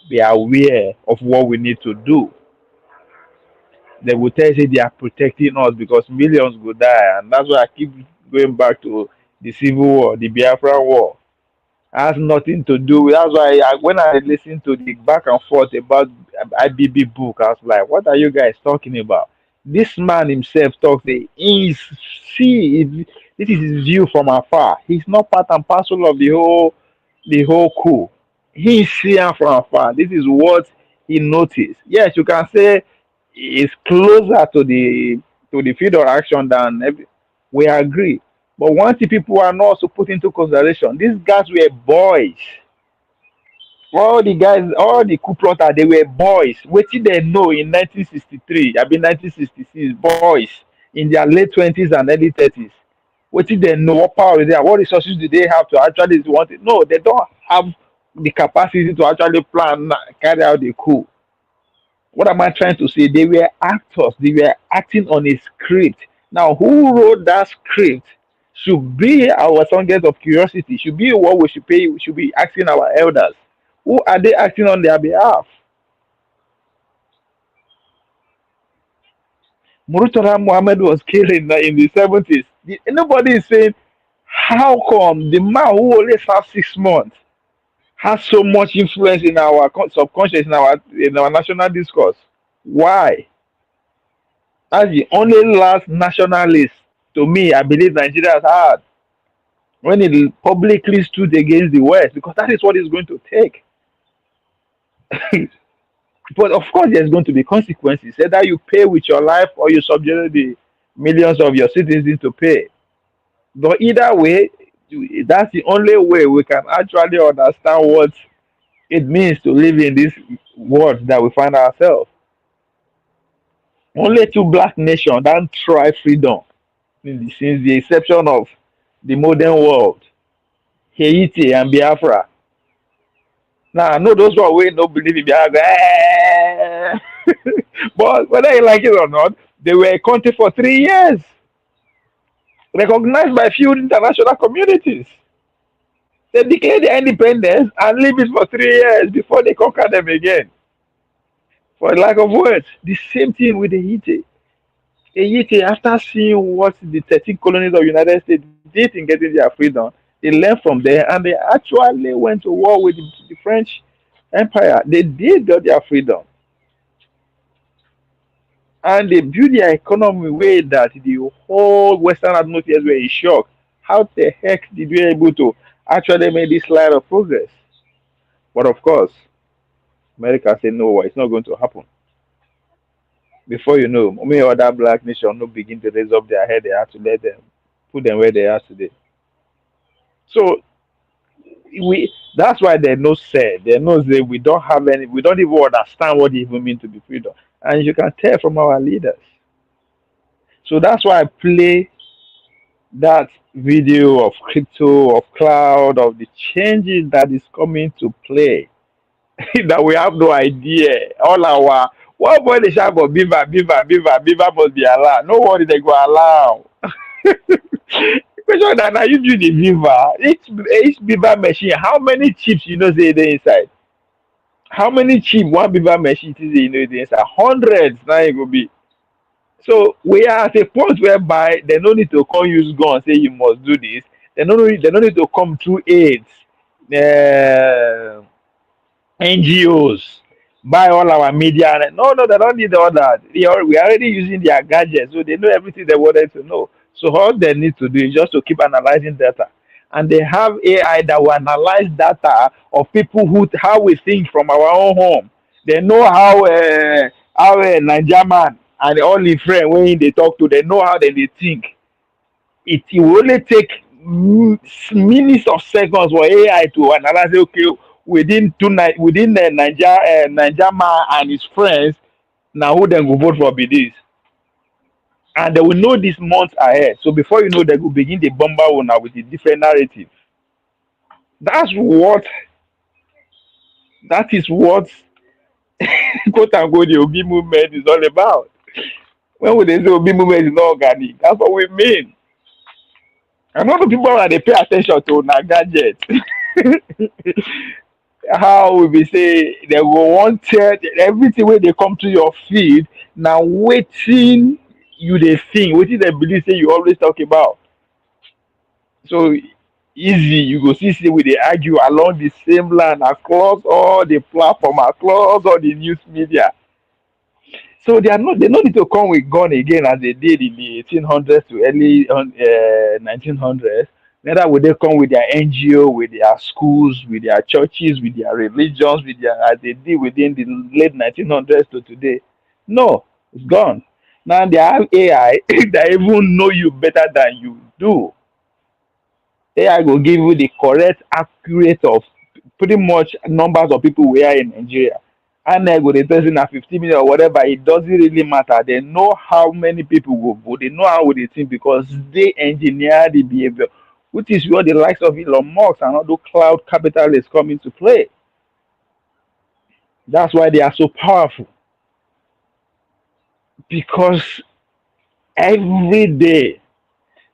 be aware of what we need to do. They will tell you they are protecting us because millions will die, and that's why I keep going back to the Civil War, the Biafra War. Has nothing to do with. That's why when I listened to the back and forth about IBB book, I was like, "What are you guys talking about?" This man himself talks. He's this is his view from afar. He's not part and parcel of the whole coup. He's seeing from afar. This is what he noticed. Yes, you can say it's closer to the field of action than we agree. But one thing people are not also put into consideration, these guys were boys. All the guys, all the coup plotters, they were boys. What did they know in 1963? I mean 1966, boys in their late 20s and early 30s. What did they know? What power is there? What resources do they have to actually want it? No, they don't have the capacity to actually plan, carry out the coup. What am I trying to say? They were actors. They were acting on a script. Now, who wrote that script should be our subject of curiosity. Should be what we should pay. We should be asking our elders. Who are they acting on their behalf? Murtala Muhammad was killed in the 70s. Nobody is saying, how come the man who only served 6 months has so much influence in our subconscious, in our national discourse? Why? That's the only last nationalist, to me, I believe Nigeria has had, when it publicly stood against the West, because that is what it's going to take. But of course, there's going to be consequences. Either you pay with your life or you subject the millions of your citizens to pay. But either way, that's the only way we can actually understand what it means to live in this world that we find ourselves. Only two black nations that try freedom since the inception of the modern world, Haiti and Biafra. Now, I know those who are waiting don't believe in Biafra. But whether you like it or not, they were a country for 3 years, recognized by few international communities. They declared their independence and live it for 3 years before they conquer them again. For lack of words, the same thing with the Haiti. Haiti, after seeing what the 13 colonies of the United States did in getting their freedom, they learned from there and they actually went to war with the French Empire. They did get their freedom. And they built their economy way that the whole Western atmosphere were in shock. How the heck did we able to actually make this line of progress? But of course, America said no, it's not going to happen. Before you know, many other black nations no begin to raise up their head. They have to let them put them where they are today. So we that's why they no say they know that we don't have any, we don't even understand what it even means to be freedom. And you can tell from our leaders. So that's why I play that video of crypto, of cloud, of the changes that is coming to play. That we have no idea. All our what boy they shout for beaver must be allowed. No worry, they go allow. Question that now you do the beaver. Each beaver machine, how many chips you know say they inside? How many chips one beaver machine is you know they inside? Hundreds now it will be. So we are at a point whereby they don't need to come use gun say you must do this. They don't need to come through aids. NGOs buy all our media. No, they don't need all that. We are already using their gadgets, so they know everything they wanted to know. So all they need to do is just to keep analyzing data, and they have AI that will analyze data of people who how we think from our own home. They know how a Nigerian man and all the friends when they talk to, they know how they think. It will only take minutes of seconds for AI to analyze. Okay, within the Niger man and his friends, now who then go vote for be this, and they will know this months ahead. So before you know, they will begin the bomber one now with a different narrative. That's what that is what quote unquote the Obi movement is all about. When we say Obi movement is not organic, that's what we mean. And not the people that they pay attention to na gadget. How we be say they go want tell everything when they come to your feed now waiting you they think, waiting they believe say you always talk about. So easy, you go see we they argue along the same line across all the platform, across all the news media. So they don't need to come with gun again as they did in the 1800s to early 1900s. Neither would they come with their NGO, with their schools, with their churches, with their religions, with their as they did within the late 1900s to today. No, it's gone. Now they have AI that even know you better than you do. AI will give you the correct, accurate of pretty much numbers of people we are in Nigeria. And then go the person at 50 million or whatever, it doesn't really matter. They know how many people will vote, they know how they think because they engineer the behavior, which is where the likes of Elon Musk and other cloud capitalists come into play. That's why they are so powerful. Because every day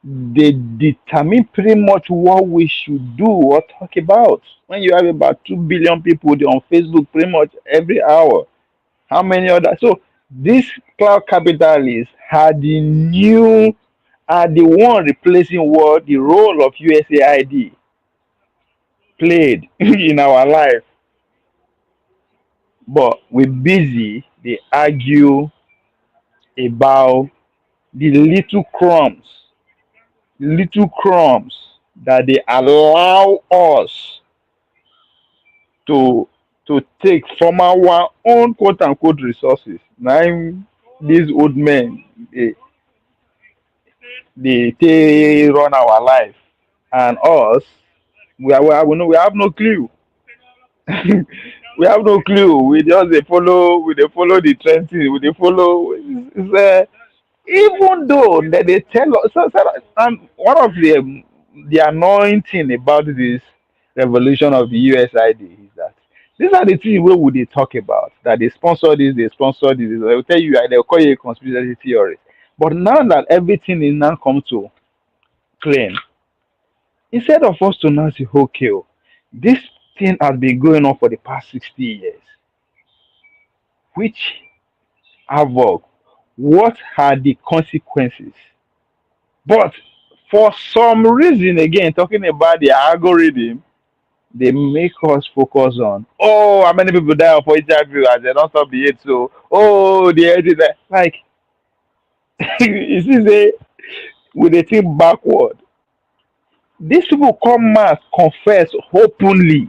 they determine pretty much what we should do or talk about. When you have about 2 billion people on Facebook pretty much every hour, how many other? So these cloud capitalists are the one replacing what the role of USAID played in our life. But we busy, they argue about the little crumbs that they allow us to take from our own quote unquote resources. Now these old men they run our life, and us we have no clue. We have no clue. We just they follow the trend thing. We they follow. Even though that they tell us, and one of the annoying thing about this revolution of the USID is that these are the things where would they talk about that they sponsor this, they sponsor this. They will tell you, they'll call you a conspiracy theorist. But now that everything is now come to claim, instead of us to now say, okay, oh, this thing has been going on for the past 60 years, which havoc, what are the consequences? But for some reason, again, talking about the algorithm, they make us focus on, oh, how many people die of HIV as they don't stop the AIDS. So, oh, the AIDS is like, you see, with the thing backward, these people come and confess openly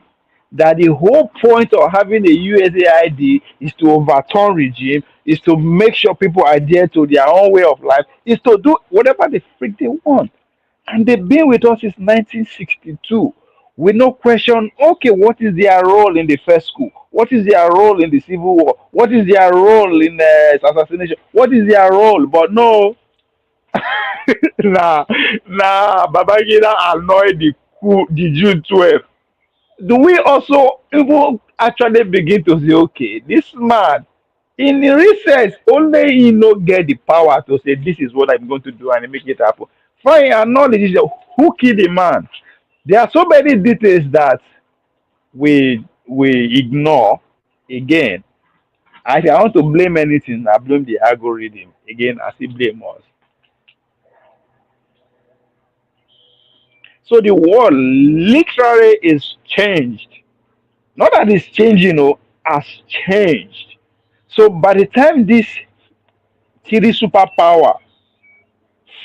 that the whole point of having a USAID is to overturn regime, is to make sure people adhere to their own way of life, is to do whatever the freak they want. And they've been with us since 1962 with no question. Okay, what is their role in the first school? What is their role in the civil war? What is their role in assassination? What is their role? But no, nah, Babangida annoyed the June 12th. Do we also even actually begin to say, okay, this man in the recess only he no get the power to say this is what I'm going to do and make it happen. Fine, acknowledge it, who killed the man. There are so many details that we ignore. Again, if I want to blame anything, I blame the algorithm. Again, I still blame us. So the world literally is changed. Not that it's changing, has changed. So by the time this three superpower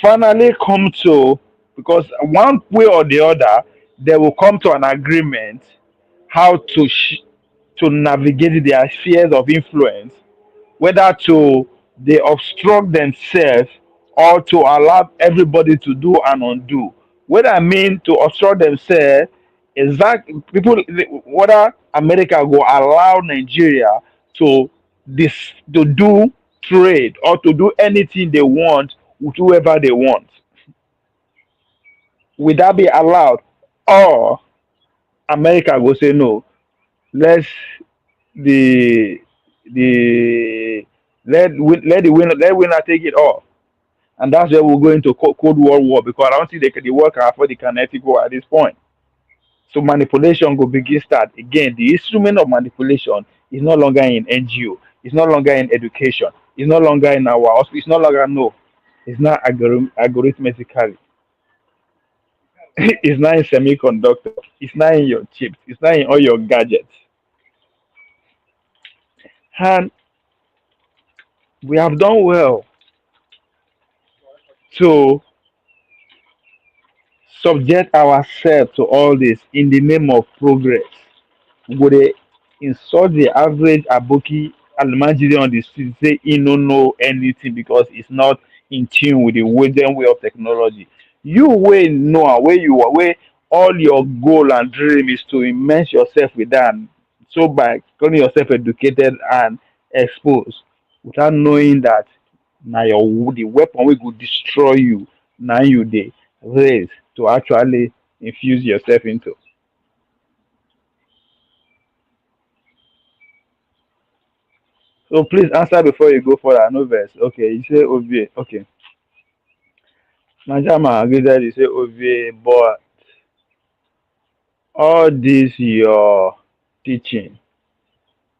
finally come to, because one way or the other, they will come to an agreement how to navigate their spheres of influence, whether to they obstruct themselves or to allow everybody to do and undo. What I mean to obstruct themselves is that people, whether America will allow Nigeria to this to do trade or to do anything they want with whoever they want. Will that be allowed? Or America will say no. Let's the the let winner take it all. And that's where we'll go into Cold War because I don't think the world can afford the kinetic war at this point. So manipulation will begin start again. The instrument of manipulation is no longer in NGO. It's no longer in education. It's no longer in our hospital. It's no longer no. It's not algorithmically. It's not in semiconductor. It's not in your chips. It's not in all your gadgets. And we have done well to subject ourselves to all this in the name of progress. Would they insult the average Aboki Almajiri on the street, say he don't know anything because it's not in tune with the modern way of technology? You will know where you are, where all your goal and dream is to immerse yourself with that. So by calling yourself educated and exposed, without knowing that now your the weapon will go destroy you, now you dey raise to actually infuse yourself into. So please answer before you go for that no verse. Okay, you say OBA. Okay. Najama agree that you say OVA, but all this your teaching,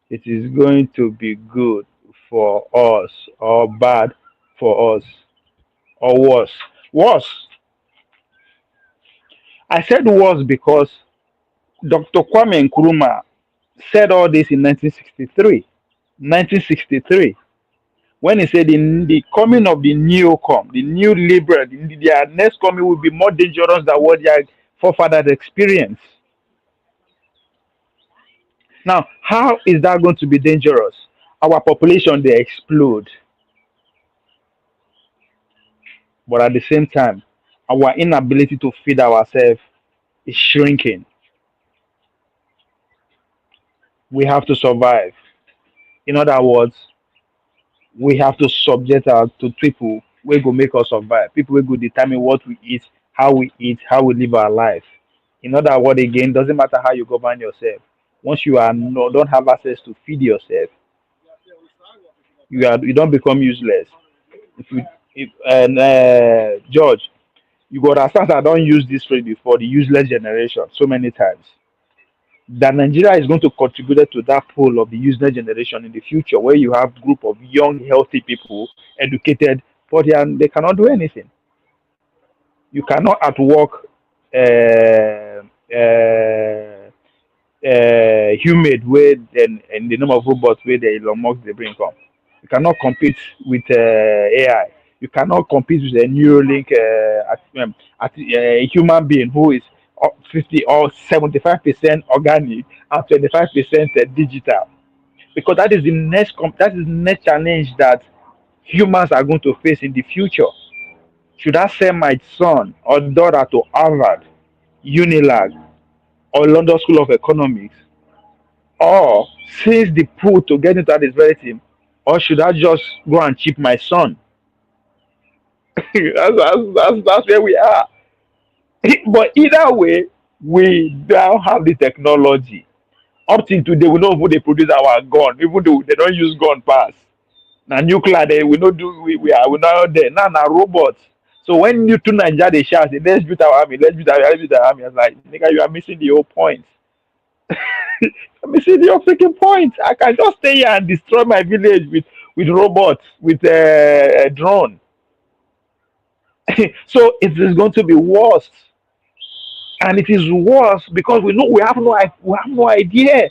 it is going to be good for us or bad for us or worse. Worse. I said worse because Dr. Kwame Nkrumah said all this in 1963. 1963. When he said in the coming of the newcom, the new liberal, their next coming will be more dangerous than what their forefathers experienced. Now, how is that going to be dangerous? Our population they explode, but at the same time, our inability to feed ourselves is shrinking. We have to survive. In other words, we have to subject our to people who go make us survive. People who go determine what we eat, how we live our life. In other words, again, doesn't matter how you govern yourself. Once you are no, don't have access to feed yourself, you don't become useless. If you if and George, you got understand I don't use this phrase before the useless generation so many times. That Nigeria is going to contribute to that pool of the useless generation in the future, where you have group of young, healthy people, educated, but they cannot do anything. You cannot at work humid with and the number of robots where the Elon Musk they bring come. You cannot compete with AI. You cannot compete with a Neuralink a human being who is 50 or 75% organic and 25% digital. Because that is the that is the next challenge that humans are going to face in the future. Should I send my son or daughter to Harvard, Unilag, or London School of Economics, or since the pool to get into this very team, or should I just go and chip my son? That's where we are. But either way, we now have the technology. Up till today, we know who they produce our gun, even though they don't use gun pass. Now nuclear, they we not do we not there. Now robots. So when you two Nigeria they shout, say, let's build our army, let's build our, let's build our army. I was like, nigga, you are missing the whole point. I'm missing the whole freaking point. I can just stay here and destroy my village with robots, with a drone. So it is going to be worse, and it is worse because we have no idea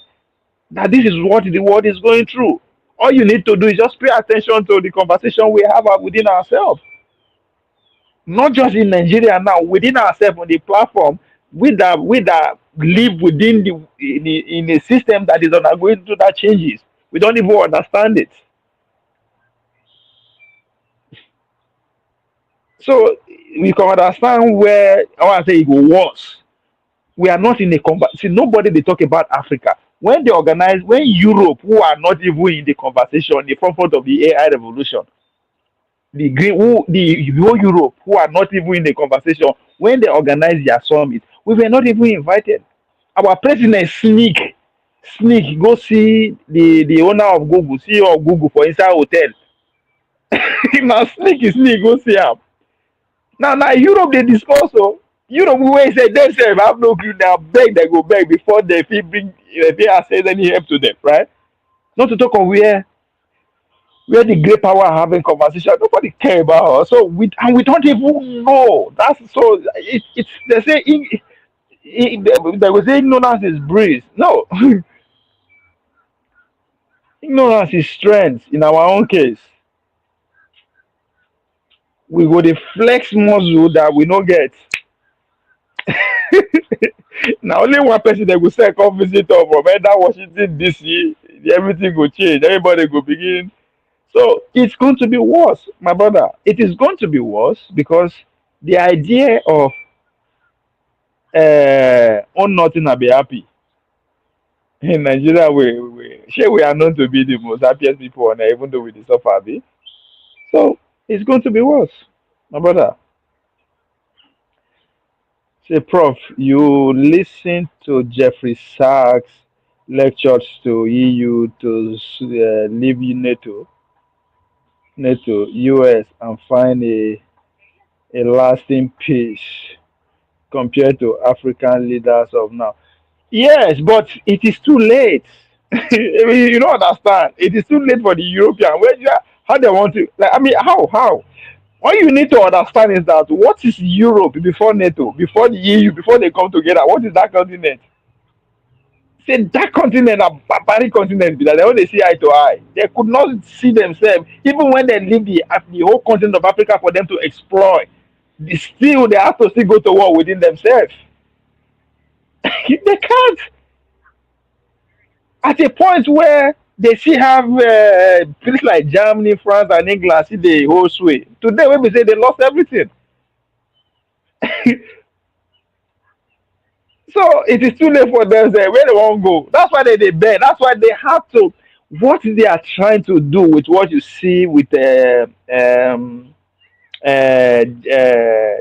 that this is what the world is going through. All you need to do is just pay attention to the conversation we have within ourselves, not just in Nigeria now, within ourselves on the platform, with that live within in a system that is undergoing through that changes. We don't even understand it. So we can understand where I want to say it go worse. We are not in a see nobody they talk about Africa. When they organize, when Europe, who are not even in the conversation, the forefront of the AI revolution, the green the whole Europe who are not even in the conversation, when they organize their summit, we were not even invited. Our president sneak go see the owner of Google, CEO of Google for inside hotel. Now sneak go see him. Now Europe they discuss so Europe wey say themselves have no green now beg they go beg before they fit bring if they access any help to them, right? Not to talk of where the great power are having conversation, nobody care about us. So we don't even know. That's so it's they say they will say ignorance is bliss. No, ignorance is strength. In our own case, we go the flex muscle that we no get. Now only one person that will say come visit us from either Washington DC, everything go change. Everybody go begin. So it's going to be worse, my brother. It is going to be worse because the idea of on nothing and be happy. In Nigeria, we are known to be the most happiest people on earth, even though we suffer a bit. So it's going to be worse, my brother. Say, Prof, you listen to Jeffrey Sachs lectures to EU to leave NATO, US, and find a lasting peace compared to African leaders of now. Yes, but it is too late. I mean, you don't understand. It is too late for the European. How they want to? Like, I mean, how? What you need to understand is that what is Europe before NATO, before the EU, before they come together? What is that continent? Say that continent, a barbaric continent, that they only see eye to eye. They could not see themselves, even when they leave the whole continent of Africa for them to exploit. They have to still go to war within themselves. They can't. At a point where they still have places like Germany, France, and England see the whole sway. Today, when we say they lost everything. So it is too late for them there. Where they won't go. That's why they bend. That's why they have to. What they are trying to do with what you see with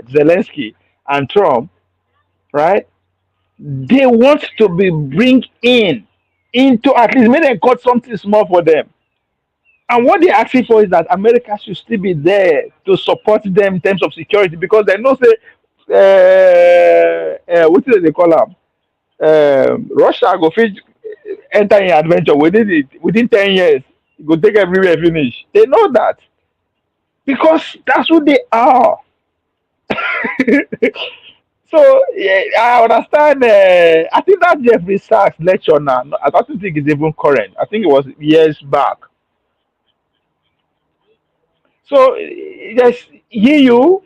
Zelensky and Trump, right? They want to be bring into at least maybe they got something small for them. And what they're asking for is that America should still be there to support them in terms of security because they know say what do they call them? Russia go fit enter in adventure within 10 years. Go take everywhere finish. They know that because that's who they are. So yeah, I understand. I think that Jeffrey Sachs lecture now. I don't think it's even current. I think it was years back. So yes, EU,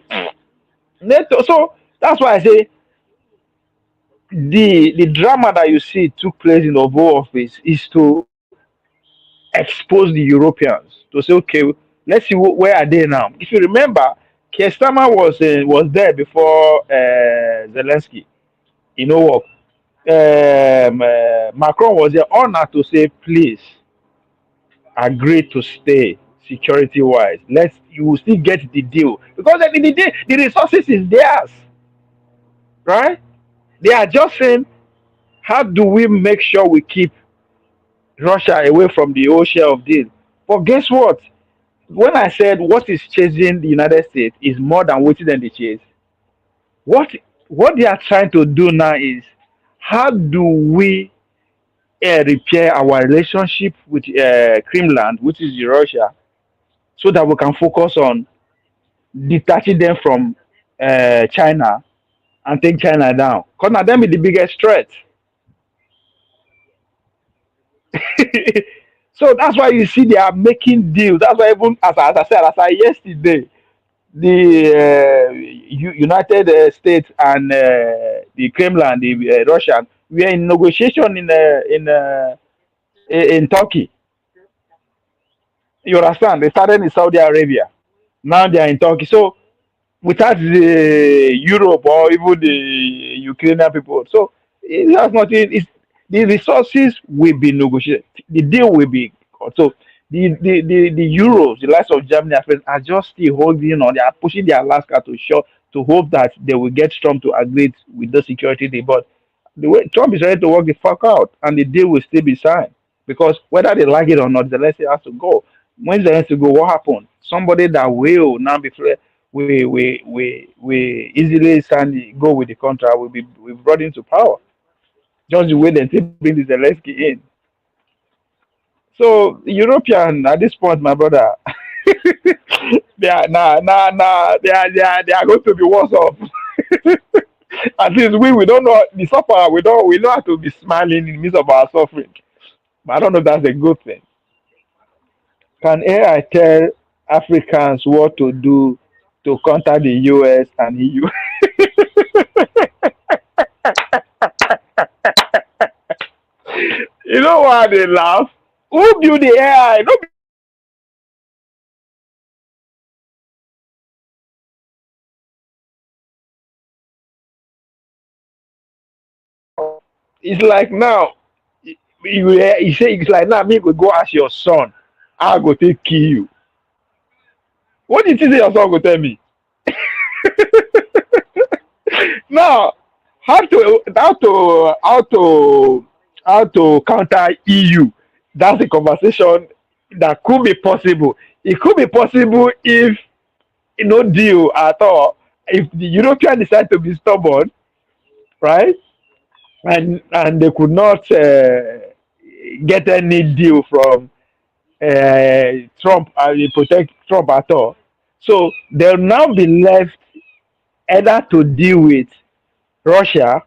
NATO. So that's why I say the drama that you see took place in the Oval Office is to expose the Europeans to say, okay, let's see where are they now. If you remember, Keir Starmer was there before Zelensky. You know what? Macron was there honored to say, please agree to stay security wise. You will still get the deal because at the end of the day, the resources is theirs, right? They are just saying, how do we make sure we keep Russia away from the whole share of deal? But guess what? When I said what is chasing the United States is more than waiting than the chase, what what they are trying to do now is how do we repair our relationship with Kremlin, which is Russia, so that we can focus on detaching them from China and take China down. Because now them is the biggest threat. So that's why you see they are making deals. That's why even as I said, as I yesterday, the United States and the Kremlin, the Russian, we are in negotiation in Turkey. You understand? They started in Saudi Arabia. Now they are in Turkey. So without the Europe or even the Ukrainian people. So it has nothing. The resources will be negotiated. The deal will be so the Euros, the likes of Germany and France are just still holding on. They are pushing their last card to hope that they will get Trump to agree with the security deal. But the way Trump is ready to work the fuck out, and the deal will still be signed because whether they like it or not, Zelensky has to go. When Zelensky to go, what happened? Somebody that will now be we easily go with the contract will be brought into power. Just the way they bring the Zelensky in. So the European at this point, my brother, they are they are going to be worse off. At least we don't know the suffer. We know how to be smiling in the midst of our suffering. But I don't know if that's a good thing. Can AI tell Africans what to do to counter the US and EU? You know why they laugh? Who built the AI? No, it's like now. You say it's like now. Me go ask your son. I go take kill you. What did you say your son go tell me? Now, how to counter EU? That's a conversation that could be possible. It could be possible if no deal at all. if the European decide to be stubborn, right, and they could not get any deal from Trump, protect Trump at all, so they'll now be left either to deal with Russia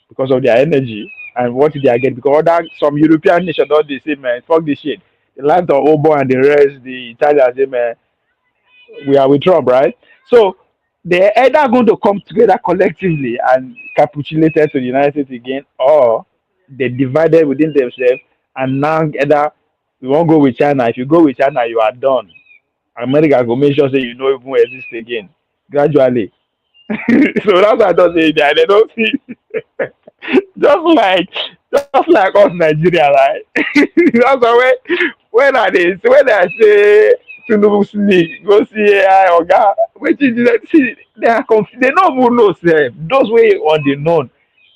because of their energy and what they are getting. Because other some European nations don't they say, man, fuck this shit. The land of Obo and the rest, the Italians say, man, we are with Trump, right? So they're either going to come together collectively and capitulated to the United States again, or they divided within themselves and now either we won't go with China. If you go with China, you are done. America will make sure say you don't even exist again gradually. So that's what I don't say. They don't see just like just like us Nigeria, right? That's why when I say Tinubu sneak go see AI oga, which is see they are they don't even know self. Those way on the known,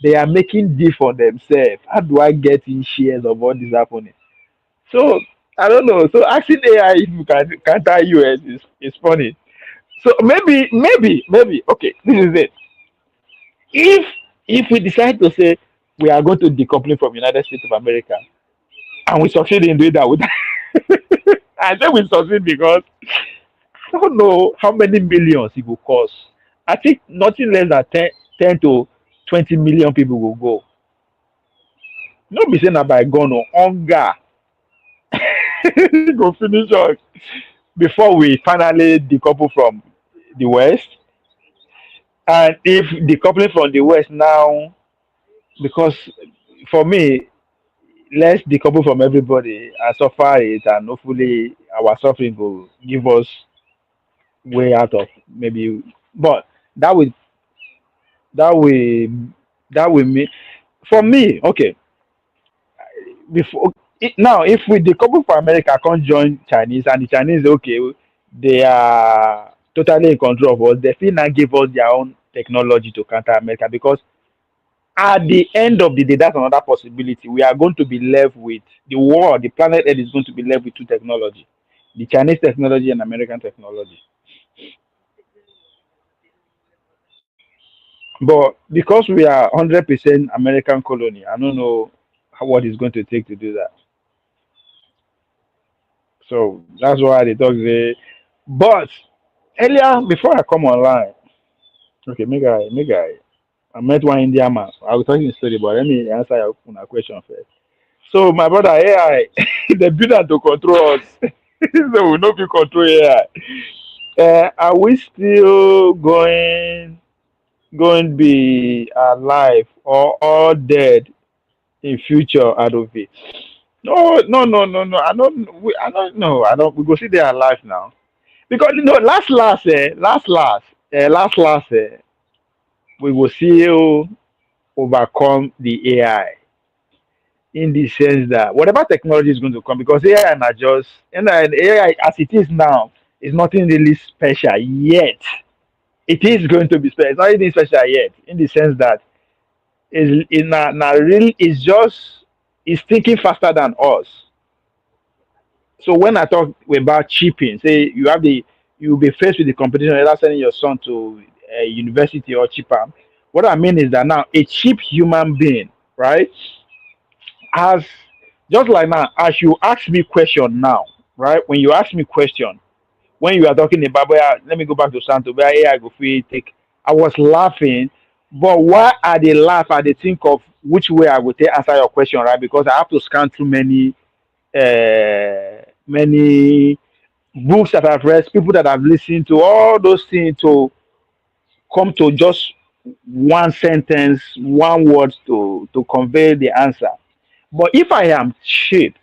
they are making deal for themselves. How do I get in shares of all this happening? So I don't know. So asking AI if you can counter US is funny. So maybe okay, this is it. If if we decide to say we are going to decouple from United States of America and we succeed in doing that with I say we succeed because I don't know how many millions it will cost. I think nothing less than 10 to 20 million people will go. No be saying by gun or hunger go finish us before we finally decouple from the West. And if decoupling from the West now, because for me, let's decouple from everybody and suffer it, and hopefully our suffering will give us way out of maybe. But that will that will that will mean for me, okay. Before now, if we decouple from America, can't join Chinese, and the Chinese okay, they are totally in control of us. They still not give us their own technology to counter America because at the end of the day, that's another possibility. We are going to be left with the world, the planet Earth is going to be left with two technology, the Chinese technology and American technology. But because we are 100% American colony, I don't know what it's going to take to do that. So that's why they talk there. But earlier, before I come online, okay, I met one Indian man. I was talking story, but let me answer your question first. So my brother AI, they build that to control us. So we no fit control AI. Are we still going to be alive or all dead in future out of it? No. I don't know. I don't. We go see they are alive now because we will still overcome the AI in the sense that whatever technology is going to come, because AI not just and AI as it is now is nothing really special yet. It is going to be special. It's not anything special yet, in the sense that is not really. It's just it's thinking faster than us. So when I talk about chipping, say you'll be faced with the competition, either sending your son to a university or cheaper. What I mean is that now a cheap human being, right, as just like now, as you ask me question now, right? When you ask me question, when you are talking about, let me go back to Santo, where AI go free take. I was laughing, but why are they laugh? Are they think of which way I would take answer your question, right? Because I have to scan through many books that I've read, people that I've listened to, all those things to come to just one sentence, one word to convey the answer. But if I am shaped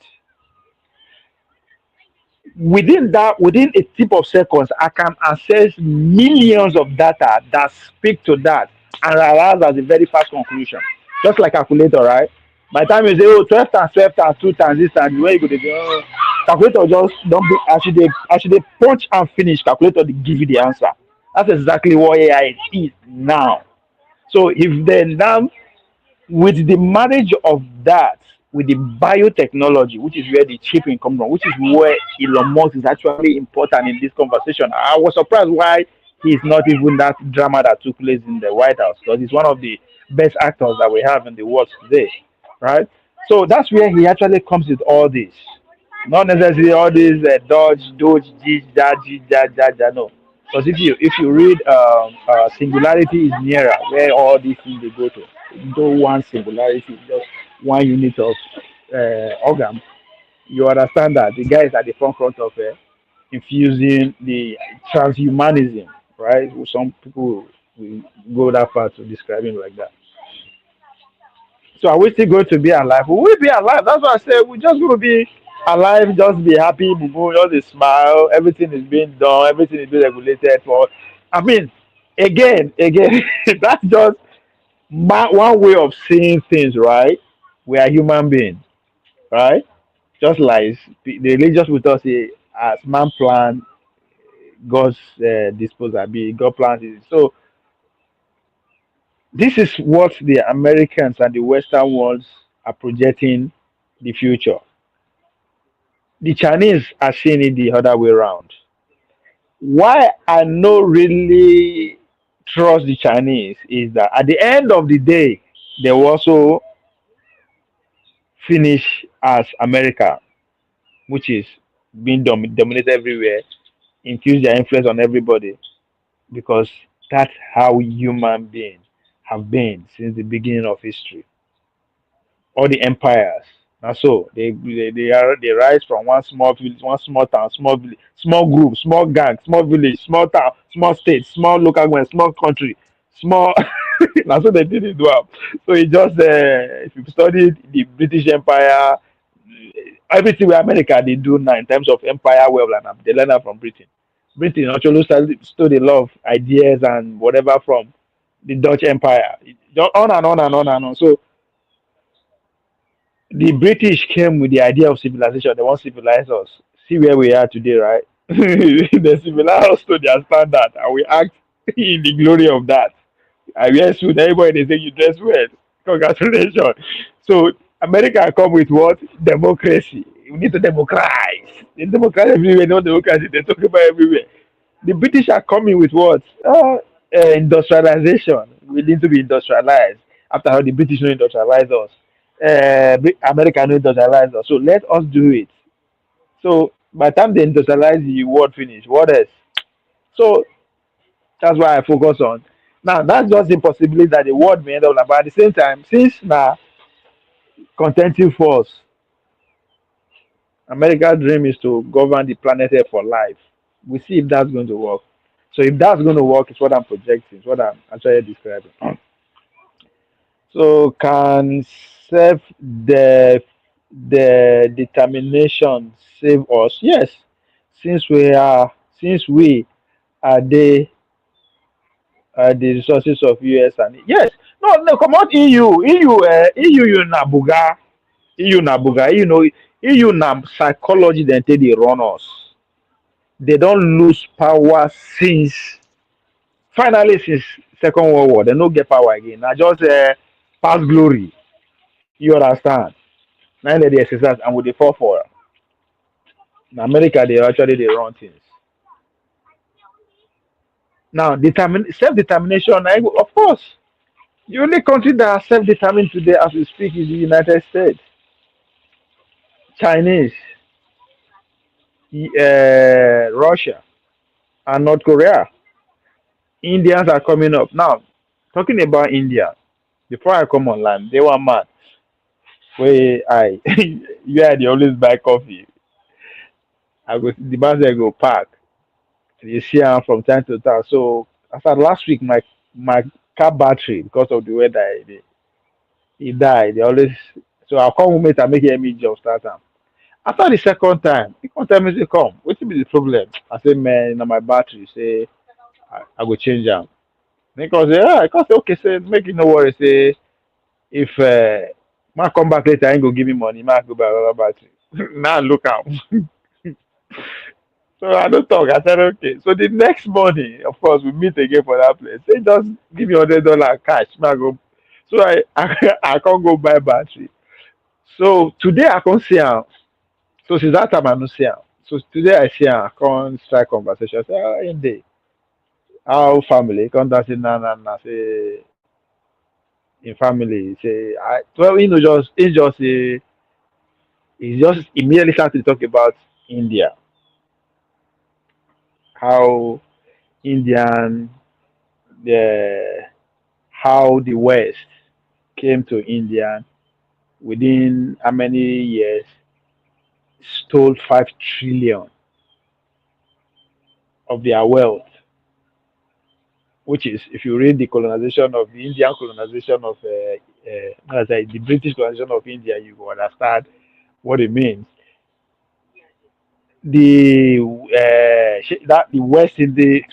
within a tip of seconds, I can access millions of data that speak to that and arrive at a very fast conclusion. Just like calculator, right? By the time you say, oh, 12 times 12 times 2 times this and where you go to go, calculator just don't be actually they punch and finish, calculator they give you the answer. That's exactly what AI is now. So if then now with the marriage of that with the biotechnology, which is where the chipping comes from, which is where Elon Musk is actually important in this conversation. I was surprised why he's not even that drama that took place in the White House, because he's one of the best actors that we have in the world today, right? So that's where he actually comes with all this. Not necessarily all these dodge, doge, this, that, this, that, no. Because if you read singularity is nearer, where all these things they go to, no one singularity, just one unit of organ. You understand that the guy is at the front of infusing the transhumanism, right? Some people will go that far to describe him like that. So are we still going to be alive? Will we be alive? That's what I said. We're just going to be alive, just be happy, boo, just a smile. Everything is being done. Everything is being regulated for. I mean, again, that's just one way of seeing things, right? We are human beings, right? Just like the religious with us say, as man plan, God's disposal be. God plans it. So this is what the Americans and the Western worlds are projecting the future. The Chinese are seeing it the other way around. Why I no really trust the Chinese is that at the end of the day, they will also finish as America, which is being dominated everywhere, infuse their influence on everybody, because that's how human beings have been since the beginning of history. All the empires. And so they rise from one small village, one small town, small village, small group, small gang, small village, small town, small state, small local government, small country, small. That's what they did it well. So it just if you study the British Empire, everything with America they do now in terms of empire well, and they learn that from Britain. Britain actually stole a lot of ideas and whatever from the Dutch Empire. On and on and on and on. So the British came with the idea of civilization. They want to civilize us. See where we are today, right? They civilize us to their standard, and we act in the glory of that. I wear suit. Everybody they say you dress well. Congratulations. So America come with what? Democracy. We need to democratize. They democratize everywhere. No democracy. They talk about everywhere. The British are coming with what? Industrialization. We need to be industrialized. After all, the British no industrialize us. America no industrialize us. So let us do it. So by the time they industrialize the world finish, what else? So that's why I focus on. Now that's just the possibility that the world may end up like, but at the same time, since now contenting force, America's dream is to govern the planet Earth for life. We see if that's going to work. So if that's going to work, it's what I'm projecting, it's what I'm actually describing. So can self the determination save us? Yes, since we are the resources of US and yes. No, come on, EU you na buga, EU na buga, EU na psychology then take they run us. They don't lose power since finally since Second World War. They don't get power again. Now just past glory. You understand? Now they exercise and with the fall for in America they actually they run things. Now self determination, of course. The only country that are self determined today as we speak is the United States, Chinese, Russia, and North Korea. Indians are coming up. Now, talking about India, before I come online, they were mad. Where I yeah, they always buy coffee. I go the bus I go park. You see am from time to time. So after last week my car battery because of the weather it died. They always so I'll come home and make an image of start am. After the second time, he come tell me say come, wetin be the problem? I say man na my battery say I go change am. Then come say I come say okay say make you no worry say if man come back later he go give me money, man go buy another battery. Now look am. So I don't talk. I said okay. So the next morning, of course, we meet again for that place. Say just give me $100 cash. Man go. So I can't go buy battery. So today I can't see am. So since that time I don't see am. So today I see am. I can't start conversation. I say in day. How family contact na say in family say I well just he just say he just immediately start to talk about India, how Indian the how the West came to India within how many years stole 5 trillion of their wealth, which is if you read the Indian colonization of the British colonization of India, you will understand what it means. The West Indian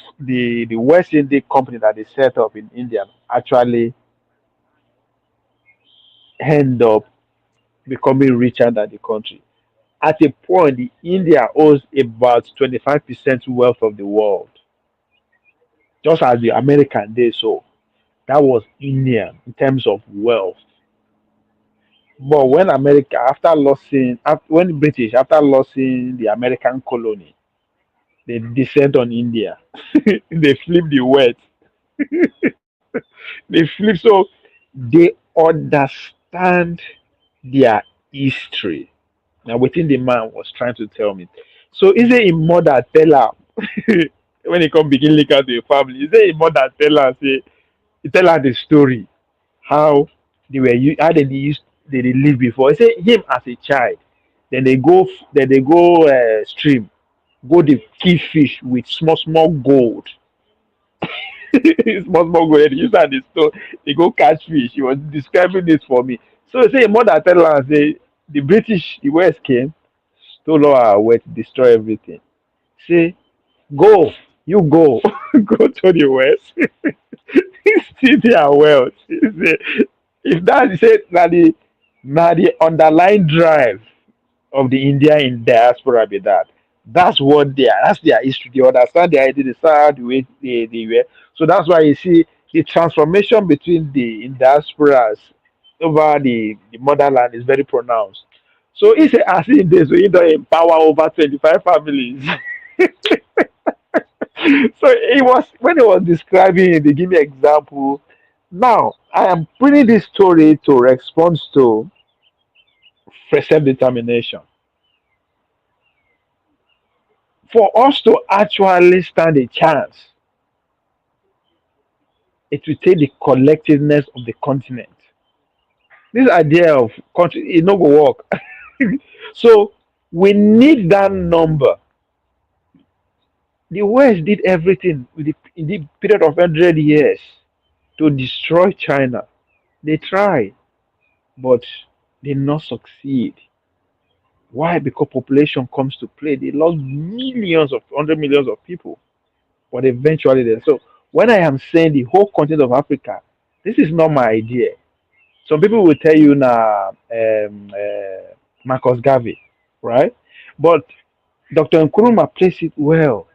company that they set up in India actually end up becoming richer than the country. At a point, India owes about 25% wealth of the world, just as the American did so. That was India in terms of wealth. But when when British, after losing the American colony, they descend on India. They flip the West. They flip so they understand their history. Now, within the man was trying to tell me. So, is it a mother tell her when he come begin look out to a family? Is it a mother tell her say tell her the story how how they live before? He say him as a child, then they go stream, go the kill fish with small gold. Small gold. They use that the store. They go catch fish. He was describing this for me. So he say a mother tell her say the West came, stole all our wealth, destroy everything. Say go, you go, go to the West. Steal their wealth. He say, if that he said na the underlying drive of the India in diaspora be that. That's their history. They understand their identity, they understand the way they were. So that's why you see the transformation between the in diasporas over the motherland is very pronounced. So he said as in this, so he don't empower over 25 families. So he was when he was describing it, they give me example. Now I am putting this story to respond to self determination. For us to actually stand a chance, it will take the collectiveness of the continent. This idea of country it no go work. So we need that number. The West did everything in the period of 100 years to destroy China. They tried, but they not succeed. Why? Because population comes to play. They lost millions of 100 millions of people, but eventually they. So when I am saying the whole continent of Africa, this is not my idea. Some people will tell you now, Marcus Garvey, right? But Dr. Nkrumah placed it well.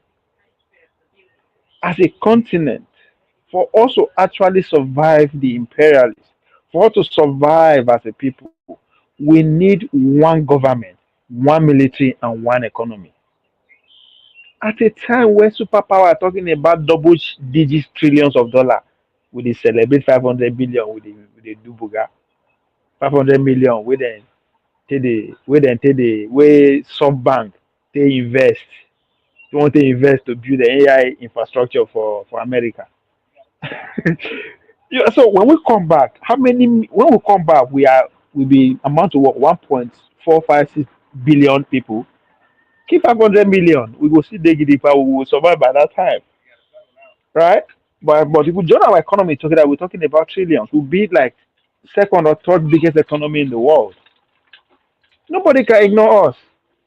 As a continent, for us to actually survive the imperialists, for us to survive as a people, we need one government, one military, and one economy. At a time where superpower are talking about double digit trillions of dollars, we dey celebrate 500 billion with the do buga, 500 million where some bank they invest, they want to invest to build the AI infrastructure for America. Yeah, so when we come back, when we come back, we be amount to what 1.456 billion people. Keep 500 million, we go see Degidipa, we will survive by that time, right? But if we join our economy together, we're talking about trillions. We'll be like second or third biggest economy in the world. Nobody can ignore us.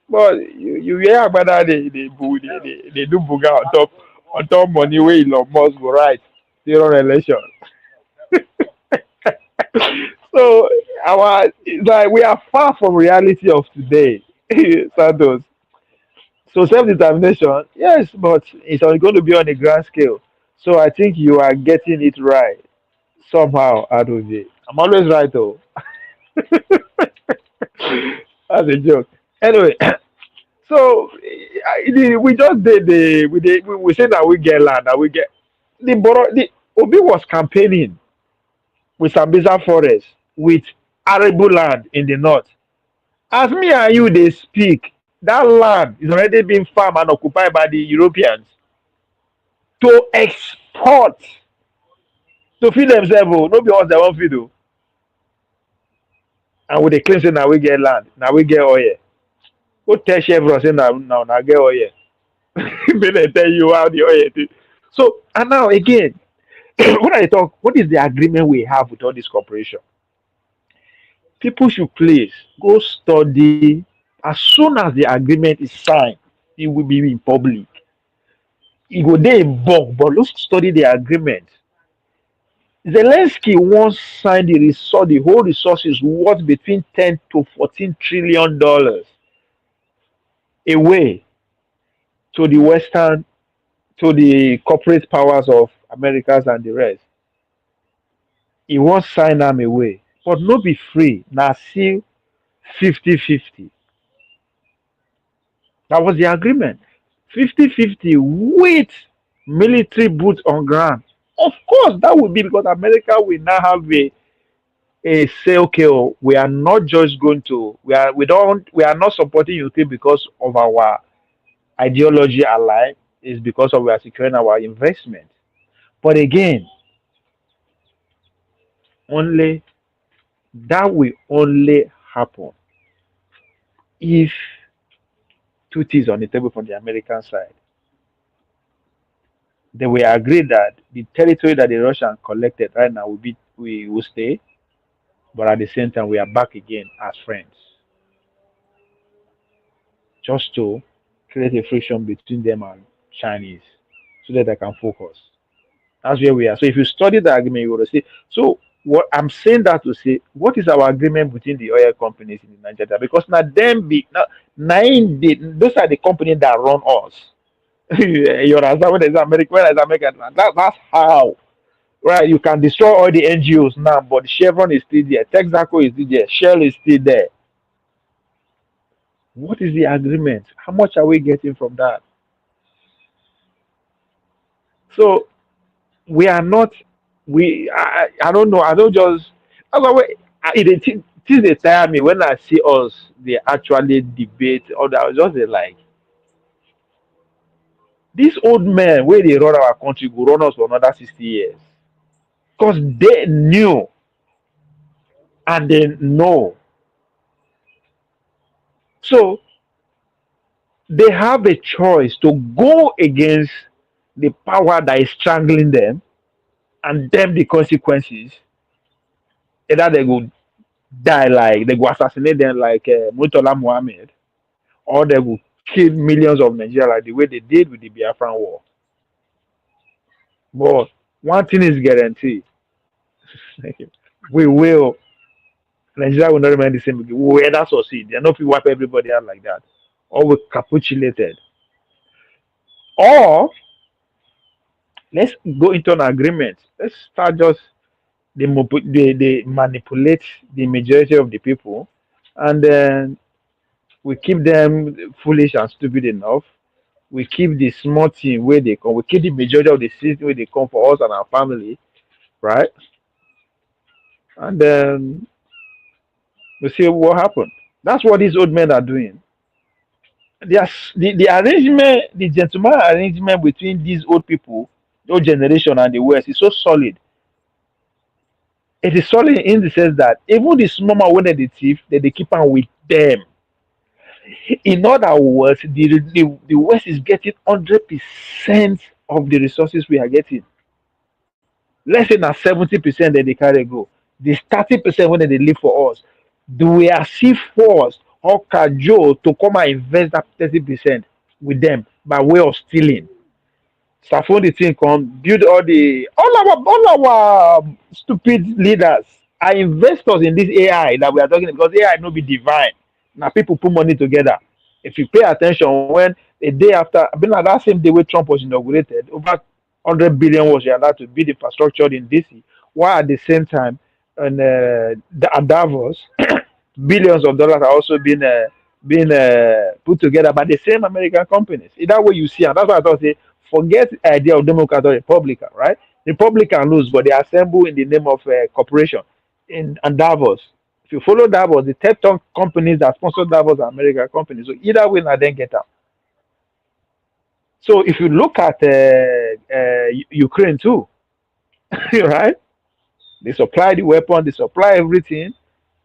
But you hear about that they do buga on top money where Elon Musk go right. They run election. So our it's like we are far from reality of today, Santos. So self-determination, yes, but it's only going to be on a grand scale. So I think you are getting it right somehow, Adobe. I'm always right, though. That's a joke. Anyway, so we just did we say that we get land, that we get. the Obi was campaigning with Sambisa Forest with arable land in the north. As me and you they speak, that land is already being farmed and occupied by the Europeans to export to feed themselves. Oh, no be us that won't feed. Oh. And with the claim say now we get land, now we get oil. Go tell Chevron say now get oil. May they tell you how the oil is. So and now again, when I talk, what is the agreement we have with all this corporation? People should please go study. As soon as the agreement is signed, it will be in public. It will there in bulk, but let's study the agreement. Zelensky once signed the whole resources worth between 10 to 14 trillion dollars away to the Western, to the corporate powers of Americas and the rest. He won't sign them away, but not be free. Now, see 50-50. That was the agreement. 50-50 with military boots on ground. Of course, that would be because America will now have a say, okay, oh, we are not just going to we are not supporting Ukraine because of our ideology ally, is because of we are securing our investment. But again, only that will only happen if two things on the table from the American side. They will agree that the territory that the Russians collected right now we will stay, but at the same time we are back again as friends. Just to create a friction between them and Chinese so that they can focus. That's where we are. So if you study the agreement, you will see. So what I'm saying that to say, what is our agreement between the oil companies in Nigeria? Because now them be now nine those are the companies that run us. You understand when there's American, that's how. Right, you can destroy all the NGOs now, but Chevron is still there, Texaco is still there, Shell is still there. What is the agreement? How much are we getting from that? So we are not. I don't know. I don't just. It they tire me when I see us. They actually debate. Or that just like these old men where they run our country will run us for another 60 years because they knew and they know. So they have a choice to go against the power that is strangling them and them the consequences. Either they will die like they will assassinate them like Murtala Muhammad, or they will kill millions of Nigerians like the way they did with the Biafran War. But one thing is guaranteed: we will. Nigeria will not remain the same. We will either succeed. They are not wipe everybody out like that, or we capitulated, or let's go into an agreement. Let's start just they manipulate the majority of the people, and then we keep them foolish and stupid enough. We keep the small team where they come. We keep the majority of the citizens where they come for us and our family, right? And then we see what happened. That's what these old men are doing. The arrangement, the gentleman arrangement between these old people, the old generation and the West is so solid. It is solid in the sense that even the small man when they thief, they keep on with them. In other words, the West is getting 100% of the resources we are getting. Let's say now 70% that they carry go. The 30% when they live for us. Do we are see forced or cajole to come and invest that 30% with them by way of stealing? Safon the thing come build all our stupid leaders are investors in this AI that we are talking about, because AI no be divine. Now people put money together. If you pay attention, when a day after, I mean like that same day when Trump was inaugurated, over 100 billion was allowed to build infrastructure in DC, while at the same time at Davos, billions of dollars are also being put together by the same American companies. In that way you see, and that's why I thought say forget the idea of Democrat or Republican, right? Republican lose, but they assemble in the name of corporation and Davos. If you follow Davos, the tech companies that sponsor Davos are American companies. So either way, I then get out. So if you look at Ukraine too, right? They supply the weapon, they supply everything.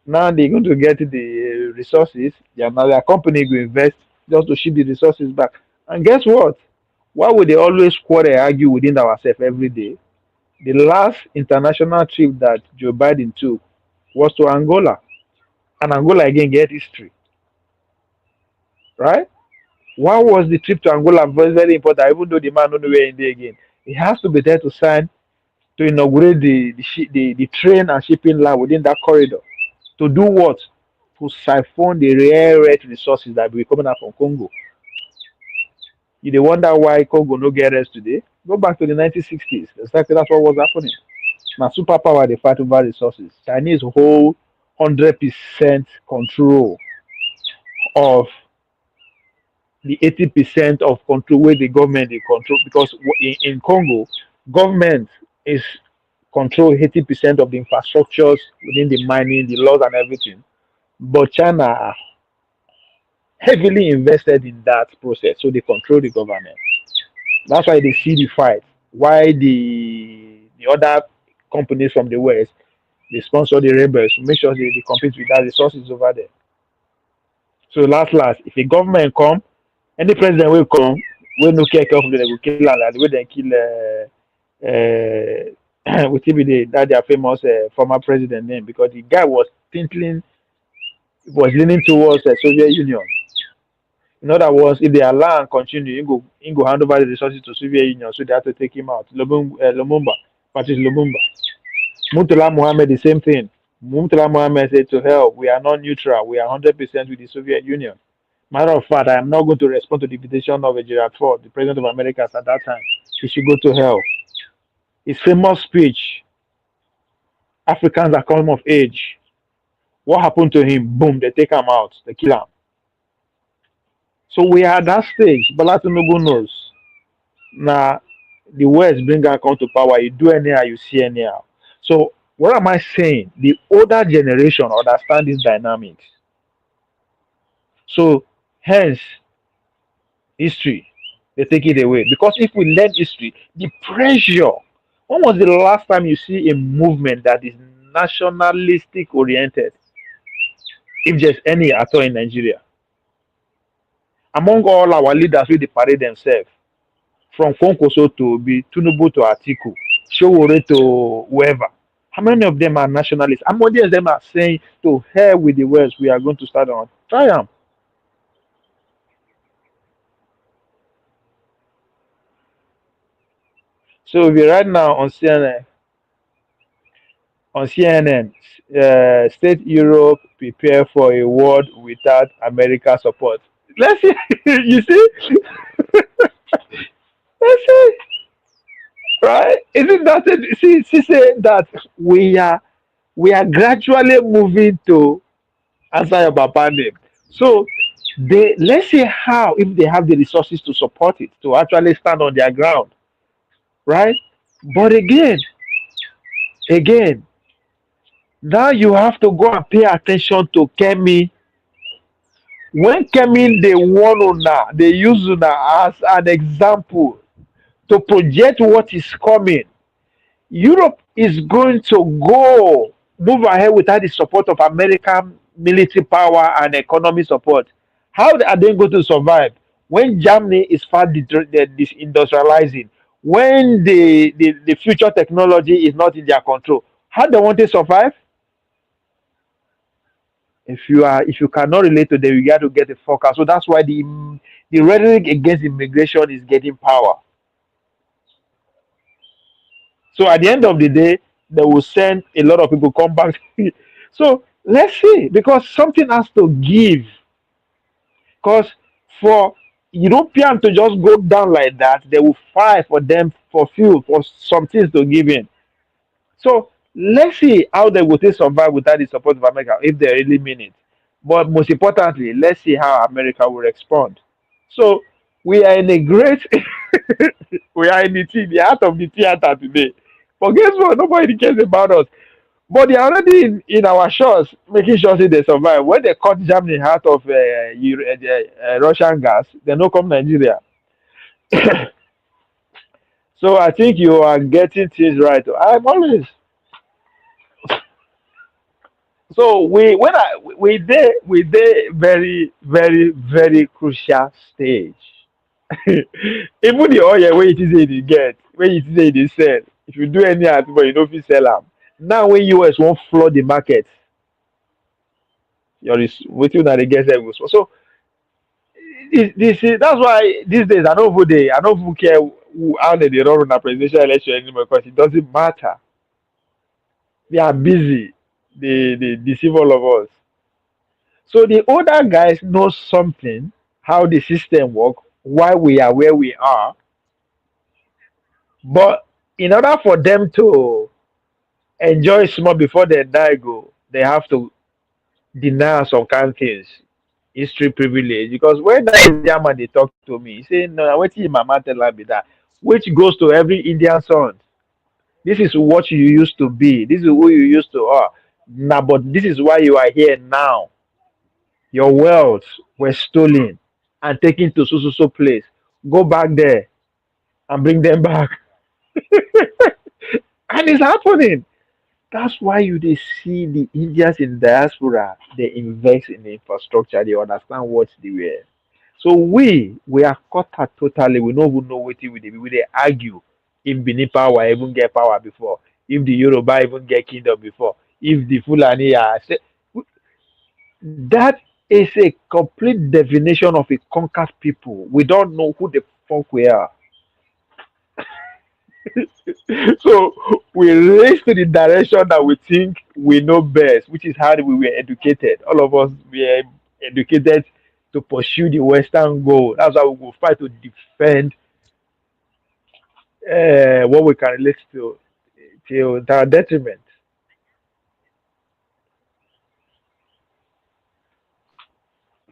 Now they're going to get the resources. Yeah, now their company will invest just to ship the resources back. And guess what? Why would they always quarrel, argue within ourselves every day? The last international trip that Joe Biden took was to Angola. And Angola again get history. Right? Why was the trip to Angola very, very important, even though the man don't know where in there again? He has to be there to sign to inaugurate the train and shipping line within that corridor. To do what? To siphon the rare earth resources that will be coming out from Congo. You dey wonder why Congo no get rest today? Go back to the 1960s. Exactly that's what was happening. Now superpower they fight over resources. Chinese hold 100% control of the 80% of control where the government they control because in Congo, government is control 80% of the infrastructures within the mining, the laws and everything. But China are heavily invested in that process, so they control the government. That's why they see the fight. Why the other companies from the West they sponsor the rebels to make sure they compete with that resources over there. So last, if a government come, any president will come, will no care careful, they will kill and like the way they kill with that their famous former president name because the guy was thinking was leaning towards the Soviet Union. In other words, if they allow and continue, you go hand over the resources to Soviet Union, so they have to take him out. Lumumba, Patrice Lumumba. Murtala Mohammed, the same thing. Murtala Mohammed said to hell, we are not neutral, we are 100% with the Soviet Union. Matter of fact, I am not going to respond to the invitation of Gerald Ford, the president of America at that time. He should go to hell. His famous speech, Africans are come of age. What happened to him? Boom, they take him out, they kill him. So we are at that stage. Bola Tinubu knows. Now, the West bring our come to power. You do anyhow, you see anyhow. So what am I saying? The older generation understand these dynamics. So hence, history, they take it away. Because if we learn history, the pressure. When was the last time you see a movement that is nationalistic oriented? If there's any at all in Nigeria. Among all our leaders who they parade themselves, from Konkoso to Obi, Tinubu to Atiku, Showore to whoever, how many of them are nationalists? How many of them are saying to hell with the West, we are going to start on triumph? So we right now on CNN, State Europe prepare for a world without America support. Let's see, you see, let's see, right? Isn't that it? She said that we are gradually moving to answer your papa name. So they let's see how if they have the resources to support it to actually stand on their ground, right? But again, now you have to go and pay attention to Kemi. When Kemi they warn Una, they use Una as an example to project what is coming. Europe is going to go move ahead without the support of American military power and economic support. How are they going to survive when Germany is fast disindustrializing? When the future technology is not in their control, how they want to survive? If you cannot relate to them, you got to get a focus. So that's why the rhetoric against immigration is getting power. So at the end of the day, they will send a lot of people come back. So let's see, because something has to give. Because for Europeans to just go down like that, they will fight for them for fuel, for some things to give in. So let's see how they will survive without the support of America if they really mean it. But most importantly, let's see how America will respond. So We are in a great, we are in the heart of the theater today. But guess what? Nobody cares about us. But they are already in our shores, making sure say they survive. When they cut Germany out of Russian gas, they no come Nigeria. So I think you are getting things right. I'm always so we very crucial stage. Even the oil wey it is say dey get, wey it is say dey sell, if you do any but you no fit sell am. Now when US wan flood the market, your wetin una dey get sef go spoil. So this that's why these days I no even care how they dey run una presidential election anymore because it doesn't matter. They are busy. They deceive all of us. So the older guys know something, how the system work, why we are where we are. But in order for them to enjoy small before they die go, they have to deny some kind things. History privilege. Because when that Indian man they talk to me, he say, no, what your mama tell her be that, which goes to every Indian son. This is what you used to be. This is who you used to are. Now, but this is why you are here now. Your wealth were stolen and taken to so place. Go back there and bring them back. And it's happening. That's why you they see the Indians in diaspora, they invest in the infrastructure, they understand what they were. So we are cut out totally. We don't even know what we do. We they argue if Benin power even get power before, if the Yoruba even get kingdom before, if the Fulani are that is a complete definition of a conquered people. We don't know who the fuck we are. So we race to the direction that we think we know best, which is how we were educated. All of us were educated to pursue the Western goal. That's why we will fight to defend what we can relate to our detriment.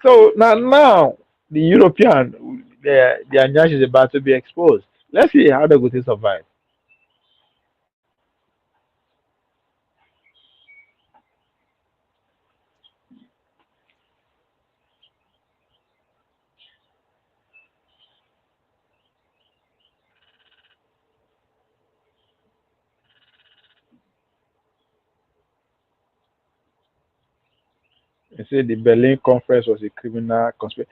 So now the European their nyash is about to be exposed. Let's see how they go to survive. They say the Berlin conference was a criminal conspiracy.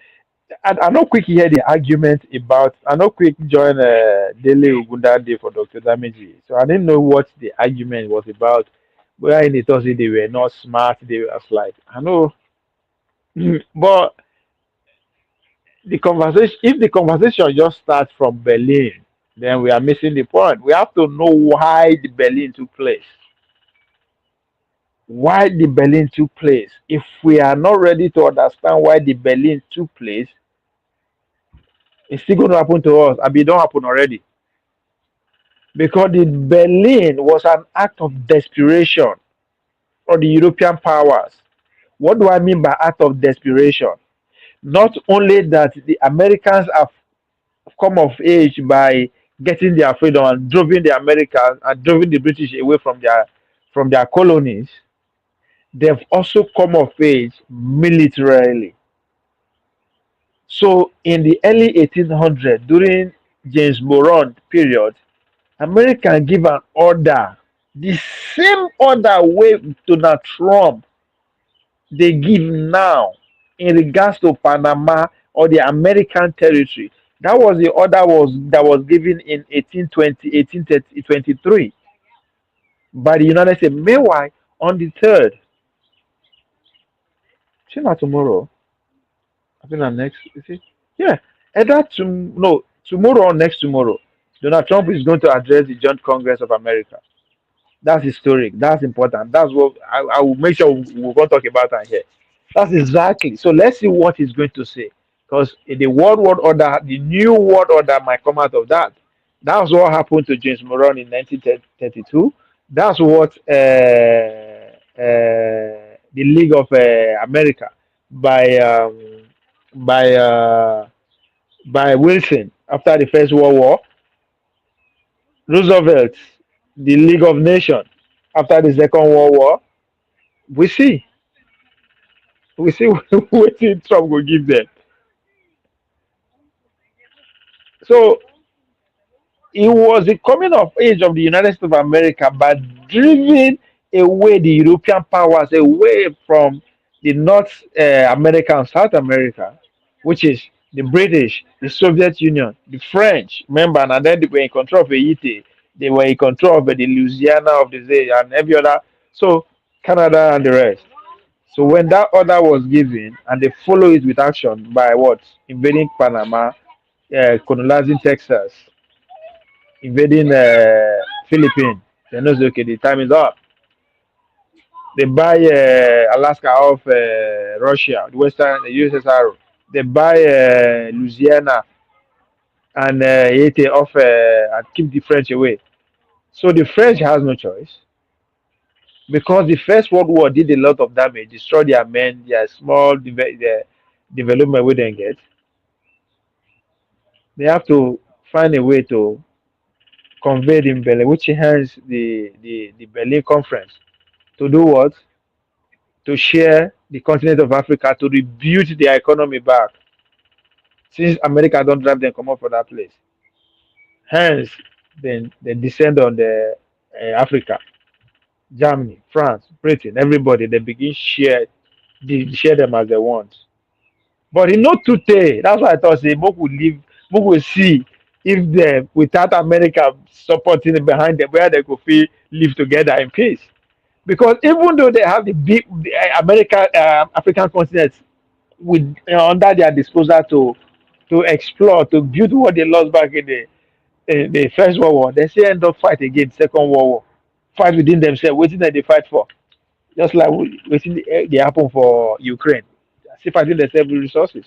I not quick hear the argument about. I not quick join Daily Ugunda Day for Dr. Damiji. So I didn't know what the argument was about. Where in the thought they were not smart, they were like I know, but the conversation. If the conversation just starts from Berlin, then we are missing the point. We have to know why the Berlin took place. Why the Berlin took place. If we are not ready to understand why the Berlin took place, it's still going to happen to us. I mean, it don't happen already. Because the Berlin was an act of desperation for the European powers. What do I mean by act of desperation? Not only that the Americans have come of age by getting their freedom and driving the Americans and driving the British away from their colonies, they've also come of age militarily. So in the early 1800s, during James Moron period, America give an order, the same order way Donald Trump they give now in regards to Panama or the American territory. That was the order that was given in 1820, 1823 by the United States. Meanwhile, on the third, not tomorrow. I think next. You see, yeah, either no tomorrow or next tomorrow, Donald Trump is going to address the Joint Congress of America. That's historic. That's important. That's what I will make sure we're going to talk about that here. That's exactly. So let's see what he's going to say. Because the world order, the new world order might come out of that. That's what happened to James Moron in 1932. That's what the League of America by by Wilson after the First World War, Roosevelt, the League of Nations after the Second World War. We see, we see what Trump will give them. So it was the coming of age of the United States of America, but driving away the European powers away from the North America and South America, which is the British, the Soviet Union, the French, remember, and then they were in control of Haiti, they were in control of the Louisiana of the day and every other, so Canada and the rest. So when that order was given and they follow it with action by what? Invading Panama, colonizing Texas, invading Philippines. They know okay, the time is up. They buy Alaska off Russia, the Western the USSR. They buy Louisiana and Haiti off and keep the French away. So the French has no choice because the First World War did a lot of damage, destroyed their men, their small their development we didn't get. They have to find a way to convey in Berlin, which hence the Berlin Conference. To do what? To share the continent of Africa, to rebuild their economy back, since America don't drive them come up from that place. Hence, then they descend on the Africa, Germany, France, Britain, everybody. They begin share them as they want. But in not today, that's why I thought say Mook will leave, Mook will see if they without America supporting behind them, where they could feel live together in peace. Because even though they have the American African continent with under their disposal to explore, to build what they lost back in the First World War, they still end up fight again Second World War, fight within themselves. Waiting that they fight for, just like waiting they happen for Ukraine, still fighting themselves with resources.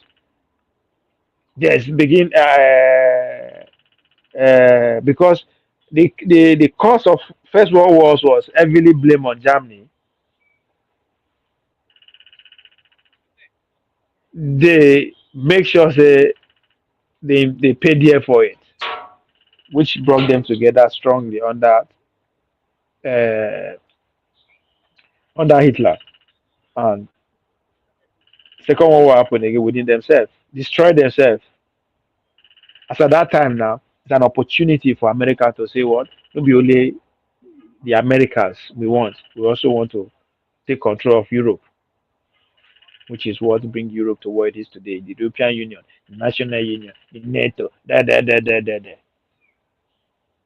Yes, begin because the cause of First World Wars was heavily blamed on Germany. They make sure they pay dear for it, which brought them together strongly uh, under Hitler. And Second World War happened again within themselves, destroyed themselves. As at that time now, it's an opportunity for America to say what? Not be only the Americas we want, we also want to take control of Europe, which is what bring Europe to where it is today. The European Union, the National Union, the NATO, da.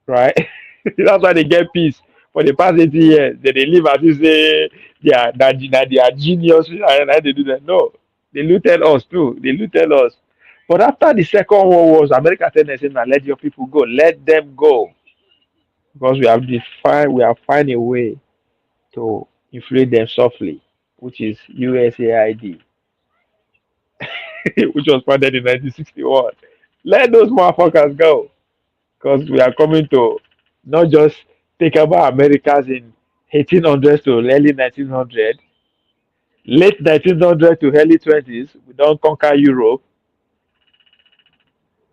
Right? That's why they get peace. For the past 80 years, they live as if say they are genius and they do that. No, they looted us too. They looted us. But after the Second World War, America said, now let your people go. Let them go. Because we have find a way to inflate them softly, which is USAID, which was founded in 1961. Let those motherfuckers go. Because we are coming to not just take over Americas in 1800s to early 1900, late 1900 to early 20s, we don't conquer Europe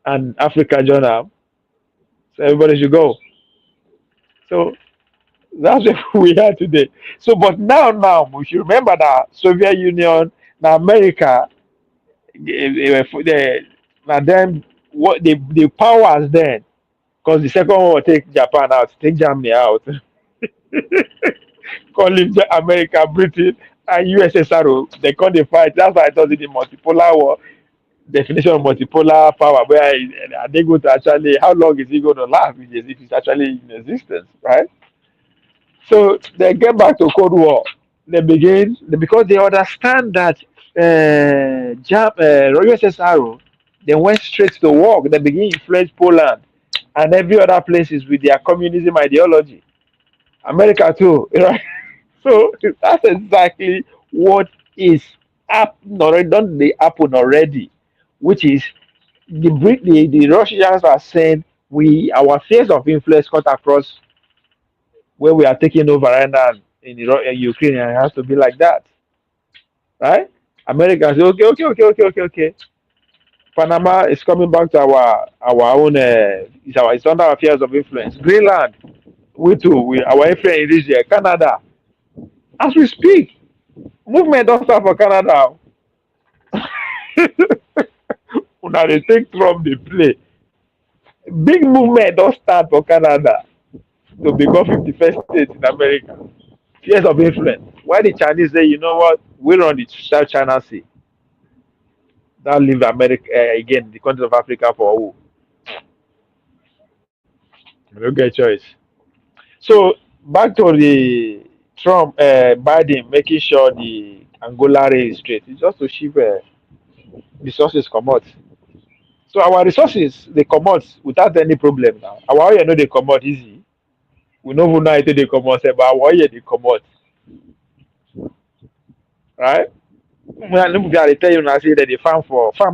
and Africa join up. So everybody should go. So that's where we are today. So, but now we should remember that Soviet Union, now America, now them what the powers then, because the Second World War take Japan out, take Germany out. Calling America, Britain, and USSR. They can't they fight. That's why I thought it the multipolar war definition of multipolar power. Where are they going to actually? How long is it going to last? If it's actually in existence, right? So they get back to Cold War. They begin because they understand that USSR. They went straight to war. They begin influence Poland and every other places with their communism ideology. America too, right? So that's exactly what is happening already, done they happen already, which is the Russians are saying we our fears of influence cut across where we are taking over right now in Ukraine, and it has to be like that, right? America say okay. Panama is coming back to our own. It's under our spheres of influence. Greenland, we too. Our influence is here. Canada, as we speak, movement don't start for Canada. Una dey take Trump dey play. Big movement don't start for Canada to become 51st state in America. Spheres of influence. Why the Chinese say, you know what, we run the South China Sea. Now leave America again, the country of Africa for who? We don't get choice. So back to the Trump, Biden making sure the Angola rail is straight. It's just to ship resources come out. So our resources they come out without any problem now. Our oil no they come out easy. We know who know they come out, but our oil they come out, right? When I tell you now, say that they farm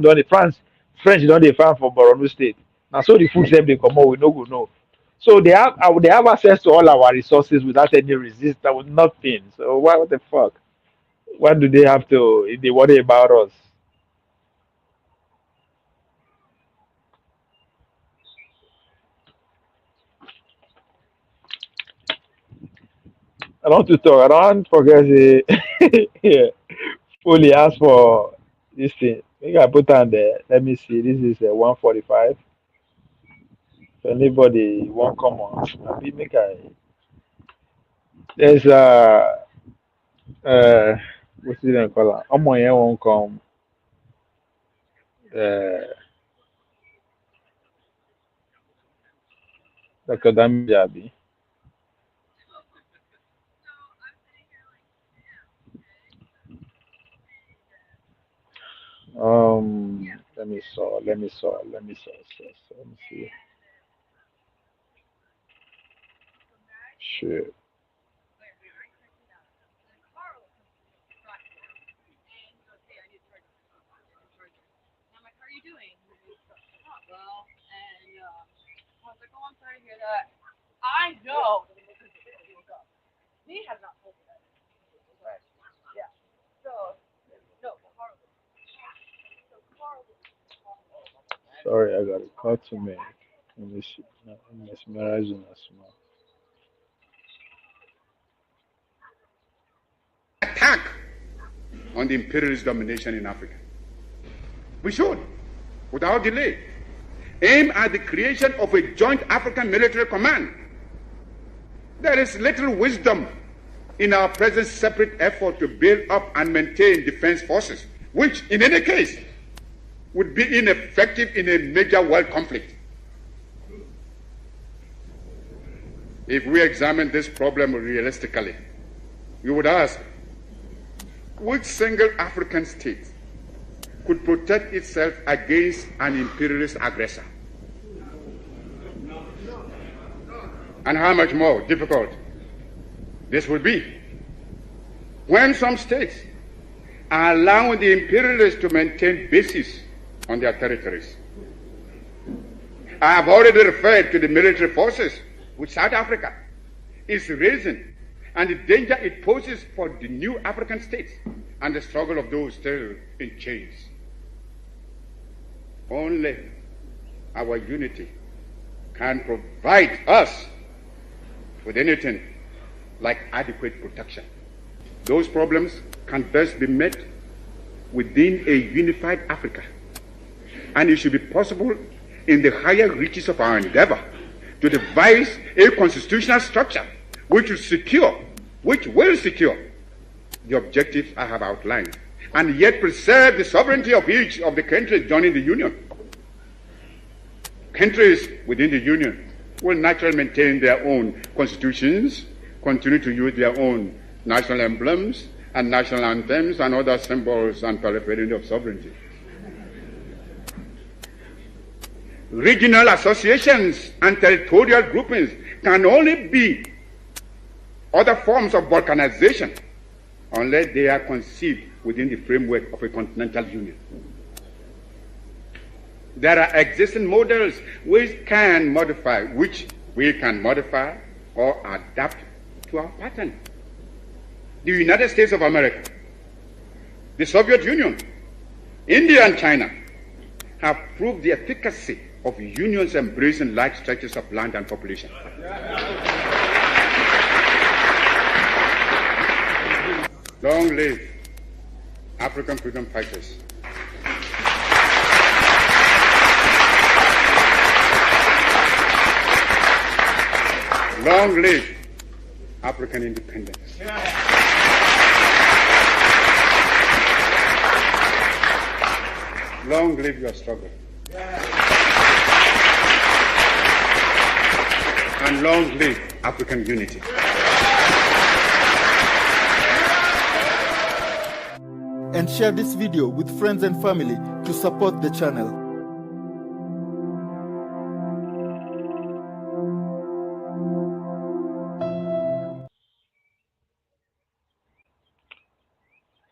don't the French don't they farm for Borno State. Now so the food them they come out, we no go know. So they have access to all our resources without any resistance, with nothing. So what the fuck? Why do they have to? If they worry about us? I don't want to talk. I don't forget the yeah. Fully ask for this thing. Maybe I put on there. Let me see. This is 145. If anybody won't come on, maybe make I. There's uh what's it name called? Omo here won't come. Uh, Dr. Damijabi. Let me saw. Let me saw. Let me saw. Let me see. Shit. Sorry, I got a call to make. Let me see. No, I'm mesmerizing us now. Attack on the imperialist domination in Africa. We should, without delay, aim at the creation of a joint African military command. There is little wisdom in our present separate effort to build up and maintain defense forces, which, in any case, would be ineffective in a major world conflict. If we examine this problem realistically, we would ask, which single African state could protect itself against an imperialist aggressor? And how much more difficult this would be when some states are allowing the imperialists to maintain bases on their territories. I have already referred to the military forces which South Africa is raising and the danger it poses for the new African states and the struggle of those still in chains. Only our unity can provide us with anything like adequate protection. Those problems can best be met within a unified Africa. And it should be possible in the higher reaches of our endeavor to devise a constitutional structure which will secure the objectives I have outlined, and yet preserve the sovereignty of each of the countries joining the Union. Countries within the Union will naturally maintain their own constitutions, continue to use their own national emblems and national anthems and other symbols and paraphernalia of sovereignty. Regional associations and territorial groupings can only be other forms of balkanization unless they are conceived within the framework of a continental union. There are existing models which we can modify or adapt to our pattern. The United States of America, the Soviet Union, India and China have proved the efficacy of unions embracing large stretches of land and population. Long live African freedom fighters. Long live African independence. Long live your struggle. And long live African unity. And share this video with friends and family to support the channel.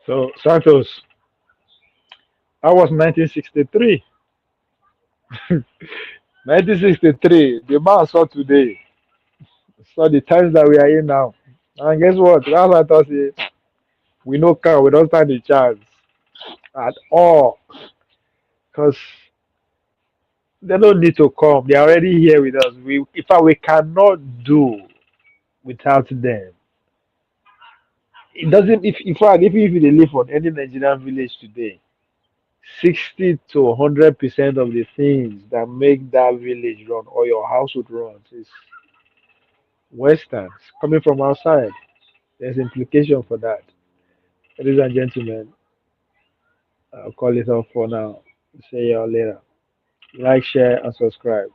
So, Santos, that was 1963. 1963, the man saw today, saw the times that we are in now. And guess what? That's what I say. We no can, we don't stand a chance at all. Because they don't need to come. They're already here with us. In fact, we cannot do without them. It doesn't, if in fact, if you live on any Nigerian village today, 60 to 100% of the things that make that village run or your household runs is Westerns coming from outside. There's implication for that. Ladies and gentlemen, I'll call it off for now. See y'all later. Like, share, and subscribe.